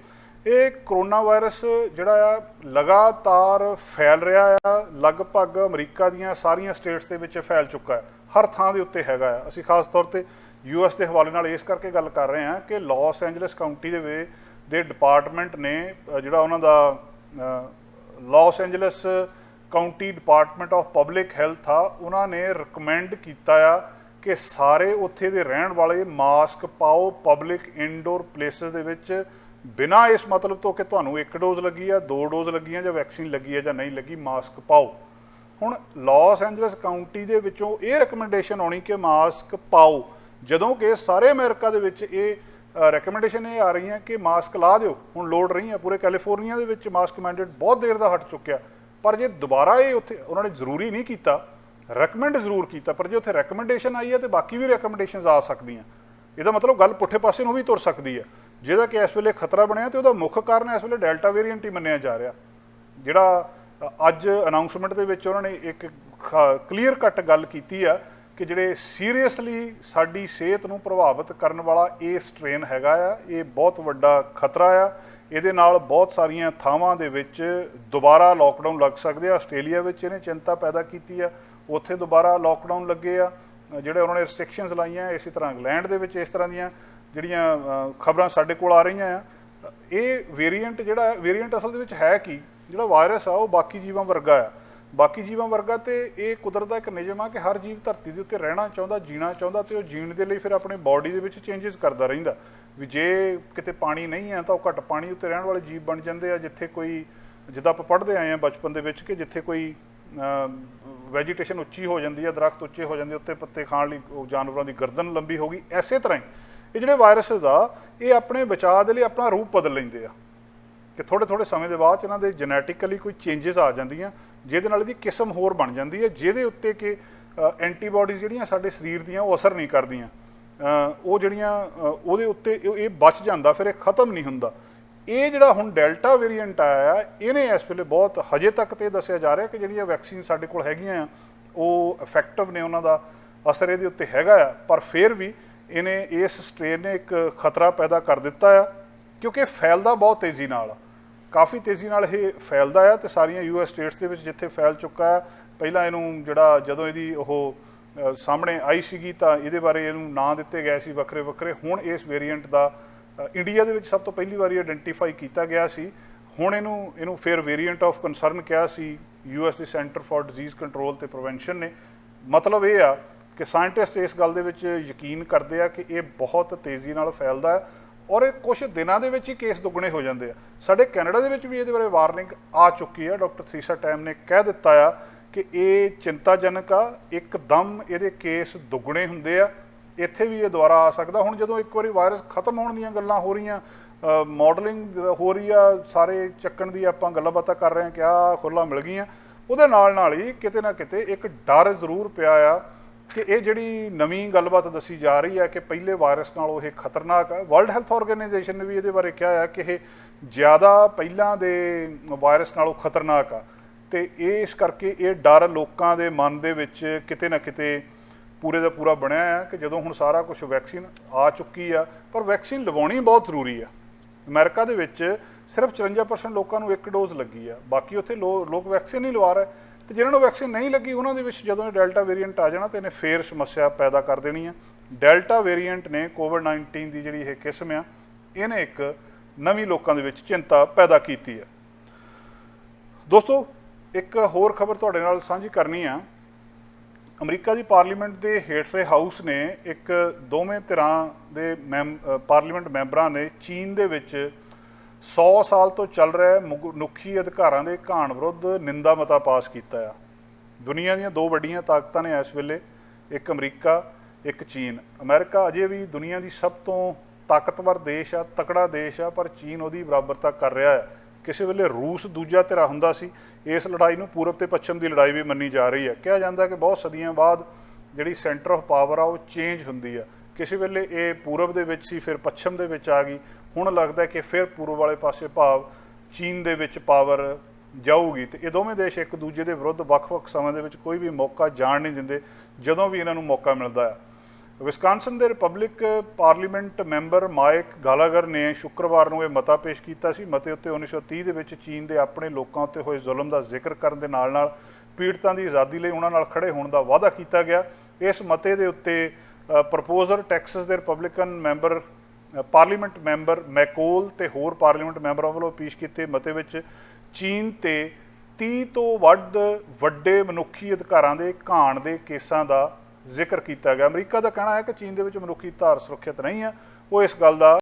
ਇਹ ਕਰੋਨਾ ਵਾਇਰਸ ਜਿਹੜਾ ਆ ਲਗਾਤਾਰ ਫੈਲ ਰਿਹਾ ਆ, ਲਗਭਗ ਅਮਰੀਕਾ ਦੀਆਂ ਸਾਰੀਆਂ ਸਟੇਟਸ ਦੇ ਵਿੱਚ ਫੈਲ ਚੁੱਕਾ ਹੈ, ਹਰ ਥਾਂ ਦੇ ਉੱਤੇ ਹੈਗਾ ਆ। ਅਸੀਂ ਖਾਸ ਤੌਰ ਤੇ US ਦੇ ਹਵਾਲੇ ਨਾਲ ਇਸ ਕਰਕੇ ਗੱਲ ਕਰ ਰਹੇ ਹਾਂ ਕਿ ਲਾਸ ਐਂਜਲਸ ਕਾਊਂਟੀ ਦੇ ਡਿਪਾਰਟਮੈਂਟ ਨੇ ਜਿਹੜਾ ਉਹਨਾਂ ਦਾ Los Angeles County Department of Public Health ਆ, ਉਹਨਾਂ ਨੇ ਰਿਕਮੈਂਡ ਕੀਤਾ ਆ ਕਿ ਸਾਰੇ ਉੱਥੇ ਦੇ ਰਹਿਣ ਵਾਲੇ ਮਾਸਕ ਪਾਓ ਪਬਲਿਕ ਇਨਡੋਰ ਪਲੇਸਿਸ ਦੇ ਵਿੱਚ, ਬਿਨਾਂ ਇਸ ਮਤਲਬ ਤੋਂ ਕਿ ਤੁਹਾਨੂੰ 1 ਡੋਜ਼ ਲੱਗੀ ਆ, 2 ਡੋਜ਼ ਲੱਗੀਆਂ ਜਾਂ ਵੈਕਸੀਨ ਲੱਗੀ ਹੈ ਜਾਂ ਨਹੀਂ ਲੱਗੀ, ਮਾਸਕ ਪਾਓ। ਹੁਣ ਲਾਸ ਐਂਜਲਸ ਕਾਊਂਟੀ ਦੇ ਵਿੱਚੋਂ ਇਹ ਰਿਕਮੈਂਡੇਸ਼ਨ ਆਉਣੀ ਕਿ ਮਾਸਕ ਪਾਓ, ਜਦੋਂ ਕਿ ਸਾਰੇ ਅਮਰੀਕਾ ਦੇ ਵਿੱਚ ਇਹ ਰਿਕਮੈਂਡੇਸ਼ਨ ਇਹ ਆ ਰਹੀਆਂ ਕਿ ਮਾਸਕ ਲਾ ਦਿਓ। ਹੁਣ ਲੋੜ ਰਹੀ ਹੈ, ਪੂਰੇ ਕੈਲੀਫੋਰਨੀਆ ਦੇ ਵਿੱਚ ਮਾਸਕ ਮੈਂਡੇਟ ਬਹੁਤ ਦੇਰ ਦਾ ਹਟ ਚੁੱਕਿਆ, ਪਰ ਜੇ ਦੁਬਾਰਾ ਇਹ ਉੱਥੇ ਉਹਨਾਂ ਨੇ ਜ਼ਰੂਰੀ ਨਹੀਂ ਕੀਤਾ, ਰეკਮੈਂਡ ਜ਼ਰੂਰ ਕੀਤਾ, ਪਰ ਜੇ ਉੱਥੇ ਰეკਮੈਂਡੇਸ਼ਨ ਆਈ ਹੈ ਤਾਂ ਬਾਕੀ ਵੀ ਰეკਮੈਂਡੇਸ਼ਨਸ ਆ ਸਕਦੀਆਂ। ਇਹਦਾ ਮਤਲਬ ਗੱਲ ਪੁੱਠੇ ਪਾਸੇ ਨੂੰ ਵੀ ਤੁਰ ਸਕਦੀ ਹੈ, ਜਿਹਦਾ ਕਿ ਇਸ ਵੇਲੇ ਖਤਰਾ ਬਣਿਆ ਤੇ ਉਹਦਾ ਮੁੱਖ ਕਾਰਨ ਇਸ ਵੇਲੇ ਡੈਲਟਾ ਵੇਰੀਐਂਟ ਹੀ ਮੰਨਿਆ ਜਾ ਰਿਹਾ। ਜਿਹੜਾ ਅੱਜ ਅਨਾਊਂਸਮੈਂਟ ਦੇ ਵਿੱਚ ਉਹਨਾਂ ਨੇ ਇੱਕ ਕਲੀਅਰ ਕੱਟ ਗੱਲ ਕੀਤੀ ਆ ਕਿ ਜਿਹੜੇ ਸੀਰੀਅਸਲੀ ਸਾਡੀ ਸਿਹਤ ਨੂੰ ਪ੍ਰਭਾਵਿਤ ਕਰਨ ਵਾਲਾ ਇਹ ਸਟ੍ਰੇਨ ਹੈਗਾ ਆ, ਇਹ ਬਹੁਤ ਵੱਡਾ ਖਤਰਾ ਆ। ਇਹਦੇ ਨਾਲ ਬਹੁਤ ਸਾਰੀਆਂ ਥਾਵਾਂ ਦੇ ਵਿੱਚ ਦੁਬਾਰਾ ਲੋਕਡਾਊਨ ਲੱਗ ਸਕਦੇ ਆ। ਆਸਟ੍ਰੇਲੀਆ ਵਿੱਚ ਇਹਨੇ ਚਿੰਤਾ ਪੈਦਾ ਕੀਤੀ ਆ, ਉੱਥੇ ਦੁਬਾਰਾ ਲੋਕਡਾਊਨ ਲੱਗੇ ਆ, ਜਿਹੜੇ ਉਹਨਾਂ ਨੇ ਰਿਸਟ੍ਰਿਕਸ਼ਨਸ ਲਾਈਆਂ। ਇਸੇ ਤਰ੍ਹਾਂ ਇੰਗਲੈਂਡ ਦੇ ਵਿੱਚ ਇਸ ਤਰ੍ਹਾਂ ਦੀਆਂ ਜਿਹੜੀਆਂ ਖਬਰਾਂ ਸਾਡੇ ਕੋਲ ਆ ਰਹੀਆਂ ਆ। ਇਹ ਵੇਰੀਐਂਟ ਅਸਲ ਦੇ ਵਿੱਚ ਹੈ ਕੀ, ਜਿਹੜਾ ਵਾਇਰਸ ਆ ਉਹ ਬਾਕੀ ਜੀਵਾਂ ਵਰਗਾ ਆ, ਬਾਕੀ ਜੀਵਾਂ ਵਰਗਾ, ਤੇ ਇਹ ਕੁਦਰਤ ਦਾ ਇੱਕ ਨਿਯਮ ਆ ਕਿ ਹਰ ਜੀਵ ਧਰਤੀ ਦੇ ਉੱਤੇ ਰਹਿਣਾ ਚਾਹੁੰਦਾ, ਜੀਣਾ ਚਾਹੁੰਦਾ, ਤੇ ਉਹ ਜੀਣ ਦੇ ਲਈ ਫਿਰ ਆਪਣੇ ਬਾਡੀ ਦੇ ਵਿੱਚ ਚੇਂਜਸ ਕਰਦਾ ਰਹਿੰਦਾ। ਵੀ ਜੇ ਕਿਤੇ ਪਾਣੀ ਨਹੀਂ ਹੈ ਤਾਂ ਉਹ ਘੱਟ ਪਾਣੀ ਉੱਤੇ ਰਹਿਣ ਵਾਲੇ ਜੀਵ ਬਣ ਜਾਂਦੇ ਆ। ਜਿੱਥੇ ਕੋਈ, ਜਿੱਦਾਂ ਆਪਾਂ ਪੜ੍ਹਦੇ ਆਏ ਹਾਂ ਬਚਪਨ ਦੇ ਵਿੱਚ ਕਿ ਜਿੱਥੇ ਕੋਈ ਵੈਜੀਟੇਸ਼ਨ ਉੱਚੀ ਹੋ ਜਾਂਦੀ ਹੈ, ਦਰਖਤ ਉੱਚੇ ਹੋ ਜਾਂਦੇ, ਉੱਤੇ ਪੱਤੇ ਖਾਣ ਲਈ ਉਹ ਜਾਨਵਰਾਂ ਦੀ ਗਰਦਨ ਲੰਬੀ ਹੋ ਗਈ। ਇਸੇ ਤਰ੍ਹਾਂ ਹੀ ਇਹ ਜਿਹੜੇ ਵਾਇਰਸਿਸ ਆ ਇਹ ਆਪਣੇ ਬਚਾਅ ਦੇ ਲਈ ਆਪਣਾ ਰੂਪ ਬਦਲ ਲੈਂਦੇ ਆ ਕਿ ਥੋੜ੍ਹੇ ਸਮੇਂ ਦੇ ਬਾਅਦ ਇਹਨਾਂ ਦੇ ਜੈਨੇਟਿਕਲੀ ਕੋਈ ਚੇਂਜਸ ਆ ਜਾਂਦੀਆਂ, ਜਿਹਦੇ ਨਾਲ ਇਹਦੀ ਕਿਸਮ ਹੋਰ ਬਣ ਜਾਂਦੀ ਹੈ, ਜਿਹਦੇ ਉੱਤੇ ਕਿ ਐਂਟੀਬਾਡੀਜ਼ ਜਿਹੜੀਆਂ ਸਾਡੇ ਸਰੀਰ ਦੀਆਂ ਉਹ ਅਸਰ ਨਹੀਂ ਕਰਦੀਆਂ। ਉਹ ਜਿਹੜੀਆਂ ਉਹਦੇ ਉੱਤੇ ਇਹ ਬਚ ਜਾਂਦਾ, ਫਿਰ ਇਹ ਖਤਮ ਨਹੀਂ ਹੁੰਦਾ। ਇਹ ਜਿਹੜਾ ਹੁਣ ਡੈਲਟਾ ਵੇਰੀਐਂਟ ਆਇਆ, ਇਹਨੇ ਇਸ ਵੇਲੇ ਬਹੁਤ, ਹਜੇ ਤੱਕ ਤੇ ਦੱਸਿਆ ਜਾ ਰਿਹਾ ਕਿ ਜਿਹੜੀਆਂ ਵੈਕਸੀਨ ਸਾਡੇ ਕੋਲ ਹੈਗੀਆਂ ਆ ਉਹ ਇਫੈਕਟਿਵ ਨੇ, ਉਹਨਾਂ ਦਾ ਅਸਰ ਇਹਦੇ ਉੱਤੇ ਹੈਗਾ ਆ, ਪਰ ਫਿਰ ਵੀ ਇਹਨੇ ਇਸ ਸਟ੍ਰੇਨ ਨੇ ਇੱਕ ਖਤਰਾ ਪੈਦਾ ਕਰ ਦਿੱਤਾ ਆ, ਕਿਉਂਕਿ ਫੈਲਦਾ ਬਹੁਤ ਤੇਜ਼ੀ ਨਾਲ ਆ, ਕਾਫੀ ਤੇਜ਼ੀ ਨਾਲ ਇਹ ਫੈਲਦਾ ਆ। ਤੇ ਸਾਰੀਆਂ US ਸਟੇਟਸ ਦੇ ਵਿੱਚ ਜਿੱਥੇ ਫੈਲ ਚੁੱਕਾ ਆ, ਪਹਿਲਾਂ ਇਹਨੂੰ ਜਿਹੜਾ ਜਦੋਂ ਇਹਦੀ ਉਹ ਸਾਹਮਣੇ ਆਈ ਸੀਗੀ ਤਾਂ ਇਹਦੇ ਬਾਰੇ ਇਹਨੂੰ ਨਾਂ ਦਿੱਤੇ ਗਏ ਸੀ ਵੱਖਰੇ ਵੱਖਰੇ। ਹੁਣ ਇਸ ਵੇਰੀਐਂਟ ਦਾ ਇੰਡੀਆ ਦੇ ਵਿੱਚ ਸਭ ਤੋਂ ਪਹਿਲੀ ਵਾਰੀ ਆਇਡੈਂਟੀਫਾਈ ਕੀਤਾ ਗਿਆ ਸੀ। ਹੁਣ ਇਹਨੂੰ ਫਿਰ ਵੇਰੀਐਂਟ ਆਫ ਕੰਸਰਨ ਕਿਹਾ ਸੀ US ਦੇ ਸੈਂਟਰ ਫਾਰ ਡਿਜ਼ੀਜ਼ ਕੰਟਰੋਲ ਤੇ ਪ੍ਰੀਵੈਂਸ਼ਨ ਨੇ। ਮਤਲਬ ਇਹ ਆ ਕਿ ਸਾਇੰਟਿਸਟ ਇਸ ਗੱਲ ਦੇ ਵਿੱਚ ਯਕੀਨ ਕਰਦੇ ਆ ਕਿ ਇਹ ਬਹੁਤ ਤੇਜ਼ੀ ਨਾਲ ਫੈਲਦਾ ਹੈ ਔਰ ਇਹ ਕੁਝ ਦਿਨਾਂ ਦੇ ਵਿੱਚ ਹੀ ਕੇਸ ਦੁੱਗਣੇ ਹੋ ਜਾਂਦੇ ਆ। ਸਾਡੇ ਕੈਨੇਡਾ ਦੇ ਵਿੱਚ ਵੀ ਇਹਦੇ ਬਾਰੇ ਵਾਰਨਿੰਗ ਆ ਚੁੱਕੀ ਆ। ਡਾਕਟਰ ਥਰੀਸਾ ਟੈਮ ਨੇ ਕਹਿ ਦਿੱਤਾ ਆ ਕਿ ਇਹ ਚਿੰਤਾਜਨਕ ਆ, ਇੱਕਦਮ ਇਹਦੇ ਕੇਸ ਦੁੱਗਣੇ ਹੁੰਦੇ ਆ, ਇੱਥੇ ਵੀ ਇਹ ਦੁਬਾਰਾ ਆ ਸਕਦਾ। ਹੁਣ ਜਦੋਂ ਇੱਕ ਵਾਰੀ ਵਾਇਰਸ ਖਤਮ ਹੋਣ ਦੀਆਂ ਗੱਲਾਂ ਹੋ ਰਹੀਆਂ, ਮਾਡਲਿੰਗ ਹੋ ਰਹੀ ਆ, ਸਾਰੇ ਚੱਕਣ ਦੀ ਆਪਾਂ ਗੱਲਾਂ ਬਾਤਾਂ ਕਰ ਰਹੇ ਹਾਂ ਕਿ ਆਹ ਖੁੱਲ੍ਹਾ ਮਿਲ ਗਈਆਂ, ਉਹਦੇ ਨਾਲ ਹੀ ਕਿਤੇ ਨਾ ਕਿਤੇ ਇੱਕ ਡਰ ਜ਼ਰੂਰ ਪਿਆ ਆ ਕਿ ਇਹ ਜਿਹੜੀ ਨਵੀਂ ਗੱਲਬਾਤ ਦੱਸੀ ਜਾ ਰਹੀ ਹੈ ਕਿ ਪਹਿਲੇ ਵਾਇਰਸ ਨਾਲੋਂ ਇਹ ਖਤਰਨਾਕ ਹੈ। ਵਰਲਡ ਹੈਲਥ ਆਰਗੇਨਾਈਜੇਸ਼ਨ ਨੇ ਵੀ ਇਹਦੇ ਬਾਰੇ ਕਿਹਾ ਹੈ ਕਿ ਇਹ ਜ਼ਿਆਦਾ ਪਹਿਲਾਂ ਦੇ ਵਾਇਰਸ ਨਾਲੋਂ ਖਤਰਨਾਕ ਆ, ਤੇ ਇਸ ਕਰਕੇ ਇਹ ਡਰ ਲੋਕਾਂ ਦੇ ਮਨ ਦੇ ਵਿੱਚ ਕਿਤੇ ਨਾ ਕਿਤੇ ਪੂਰੇ ਦਾ ਪੂਰਾ ਬਣਿਆ ਹੈ ਕਿ ਜਦੋਂ ਹੁਣ ਸਾਰਾ ਕੁਝ ਵੈਕਸੀਨ ਆ ਚੁੱਕੀ ਆ, ਪਰ ਵੈਕਸੀਨ ਲਵਾਉਣੀ ਬਹੁਤ ਜ਼ਰੂਰੀ ਆ। ਅਮਰੀਕਾ ਦੇ ਵਿੱਚ ਸਿਰਫ 54% ਲੋਕਾਂ ਨੂੰ 1 ਡੋਜ਼ ਲੱਗੀ ਆ, ਬਾਕੀ ਉੱਥੇ ਲੋਕ ਵੈਕਸੀਨ ਨਹੀਂ ਲਵਾ ਰਹੇ, ਤੇ ਜਿਹਨਾਂ ਨੂੰ ਵੈਕਸੀਨ ਨਹੀਂ ਲੱਗੀ ਉਹਨਾਂ ਦੇ ਵਿੱਚ ਜਦੋਂ ਇਹ ਡੈਲਟਾ ਵੇਰੀਐਂਟ ਆ ਜਾਣਾ ਤਾਂ ਇਹਨੇ ਫੇਰ ਸਮੱਸਿਆ ਪੈਦਾ ਕਰ ਦੇਣੀ ਆ। ਡੈਲਟਾ ਵੇਰੀਐਂਟ ਨੇ ਕੋਵਿਡ-19 ਦੀ ਜਿਹੜੀ ਇਹ ਕਿਸਮ ਆ, ਇਹਨੇ ਇੱਕ ਨਵੀਂ ਲੋਕਾਂ ਦੇ ਵਿੱਚ ਚਿੰਤਾ ਪੈਦਾ ਕੀਤੀ ਆ। ਦੋਸਤੋ, ਇੱਕ ਹੋਰ ਖਬਰ ਤੁਹਾਡੇ ਨਾਲ ਸਾਂਝੀ ਕਰਨੀ ਆ। ਅਮਰੀਕਾ ਦੀ ਪਾਰਲੀਮੈਂਟ ਦੇ ਹੇਠਲੇ ਹਾਊਸ ਨੇ ਇੱਕ ਦੋਵੇਂ ਧਿਰਾਂ ਦੇ ਪਾਰਲੀਮੈਂਟ ਮੈਂਬਰਾਂ ਨੇ ਚੀਨ ਦੇ ਵਿੱਚ 100 ਸਾਲ ਤੋਂ ਚੱਲ ਰਿਹਾ ਮਨੁੱਖੀ ਅਧਿਕਾਰਾਂ ਦੇ ਘਾਣ ਵਿਰੁੱਧ ਨਿੰਦਾ ਮਤਾ ਪਾਸ ਕੀਤਾ ਆ। ਦੁਨੀਆ ਦੀਆਂ ਦੋ ਵੱਡੀਆਂ ਤਾਕਤਾਂ ਨੇ ਇਸ ਵੇਲੇ, ਇੱਕ ਅਮਰੀਕਾ, ਇੱਕ ਚੀਨ। ਅਮਰੀਕਾ ਅਜੇ ਵੀ ਦੁਨੀਆ ਦੀ ਸਭ ਤੋਂ ਤਾਕਤਵਰ ਦੇਸ਼ ਆ, ਤਕੜਾ ਦੇਸ਼ ਆ, ਪਰ ਚੀਨ ਉਹਦੀ ਬਰਾਬਰਤਾ ਕਰ ਰਿਹਾ ਹੈ। ਕਿਸੇ ਵੇਲੇ ਰੂਸ ਦੂਜਾ ਧਿਰਾ ਹੁੰਦਾ ਸੀ। ਇਸ ਲੜਾਈ ਨੂੰ ਪੂਰਬ ਤੇ ਪੱਛਮ ਦੀ ਲੜਾਈ ਵੀ ਮੰਨੀ ਜਾ ਰਹੀ ਹੈ। ਕਿਹਾ ਜਾਂਦਾ ਕਿ ਬਹੁਤ ਸਦੀਆਂ ਬਾਅਦ ਜਿਹੜੀ ਸੈਂਟਰ ਆਫ ਪਾਵਰ ਆ ਉਹ ਚੇਂਜ ਹੁੰਦੀ ਆ। ਕਿਸੇ ਵੇਲੇ ਇਹ ਪੂਰਬ ਦੇ ਵਿੱਚ ਸੀ, ਫਿਰ ਪੱਛਮ ਦੇ ਵਿੱਚ ਆ ਗਈ। ਹੁਣ ਲੱਗਦਾ ਕਿ ਫਿਰ ਪੂਰਬ ਵਾਲੇ ਪਾਸੇ ਭਾਵ ਚੀਨ ਦੇ ਵਿੱਚ ਪਾਵਰ ਜਾਊਗੀ। ਤੇ ਇਹ ਦੋਵੇਂ ਦੇਸ਼ ਇੱਕ ਦੂਜੇ ਦੇ ਵਿਰੁੱਧ ਵੱਖ-ਵੱਖ ਸਮੇਂ ਦੇ ਵਿੱਚ ਕੋਈ ਵੀ ਮੌਕਾ ਜਾਣ ਨਹੀਂ ਦਿੰਦੇ, ਜਦੋਂ ਵੀ ਇਹਨਾਂ ਨੂੰ ਮੌਕਾ ਮਿਲਦਾ ਆ। ਵਿਸਕਾਂਸਨ ਦੇ ਰਿਪਬਲਿਕ ਪਾਰਲੀਮੈਂਟ ਮੈਂਬਰ ਮਾਈਕ ਗਾਲਾਗਰ ਨੇ ਸ਼ੁੱਕਰਵਾਰ ਨੂੰ ਇਹ ਮਤਾ ਪੇਸ਼ ਕੀਤਾ ਸੀ। ਮਤੇ ਉੱਤੇ 1930 ਦੇ ਵਿੱਚ ਚੀਨ ਦੇ ਆਪਣੇ ਲੋਕਾਂ ਉੱਤੇ ਹੋਏ ਜ਼ੁਲਮ ਦਾ ਜ਼ਿਕਰ ਕਰਨ ਦੇ ਨਾਲ ਪੀੜਤਾਂ ਦੀ ਆਜ਼ਾਦੀ ਲਈ ਉਹਨਾਂ ਨਾਲ ਖੜੇ ਹੋਣ ਦਾ ਵਾਅਦਾ ਕੀਤਾ ਗਿਆ। ਇਸ ਮਤੇ ਦੇ ਉੱਤੇ ਪ੍ਰਪੋਜ਼ਰ ਟੈਕਸਸ ਦੇ ਰਿਪਬਲਿਕਨ ਮੈਂਬਰ ਪਾਰਲੀਮੈਂਟ ਮੈਂਬਰ ਮੈਕੋਲ ਤੇ ਹੋਰ ਪਾਰਲੀਮੈਂਟ ਮੈਂਬਰਾਂ ਵੱਲੋਂ ਪੇਸ਼ ਕੀਤੇ ਮਤੇ ਵਿੱਚ ਚੀਨ ਤੇ 30 ਤੋਂ ਵੱਡੇ ਮਨੁੱਖੀ ਅਧਿਕਾਰਾਂ ਦੇ ਘਾਣ ਦੇ ਕੇਸਾਂ ਦਾ ਜ਼ਿਕਰ ਕੀਤਾ ਗਿਆ। ਅਮਰੀਕਾ ਦਾ ਕਹਿਣਾ ਹੈ ਕਿ ਚੀਨ ਦੇ ਵਿੱਚ ਮਨੁੱਖੀ ਅਧਿਕਾਰ ਸੁਰੱਖਿਅਤ ਨਹੀਂ ਆ। ਉਹ ਇਸ ਗੱਲ ਦਾ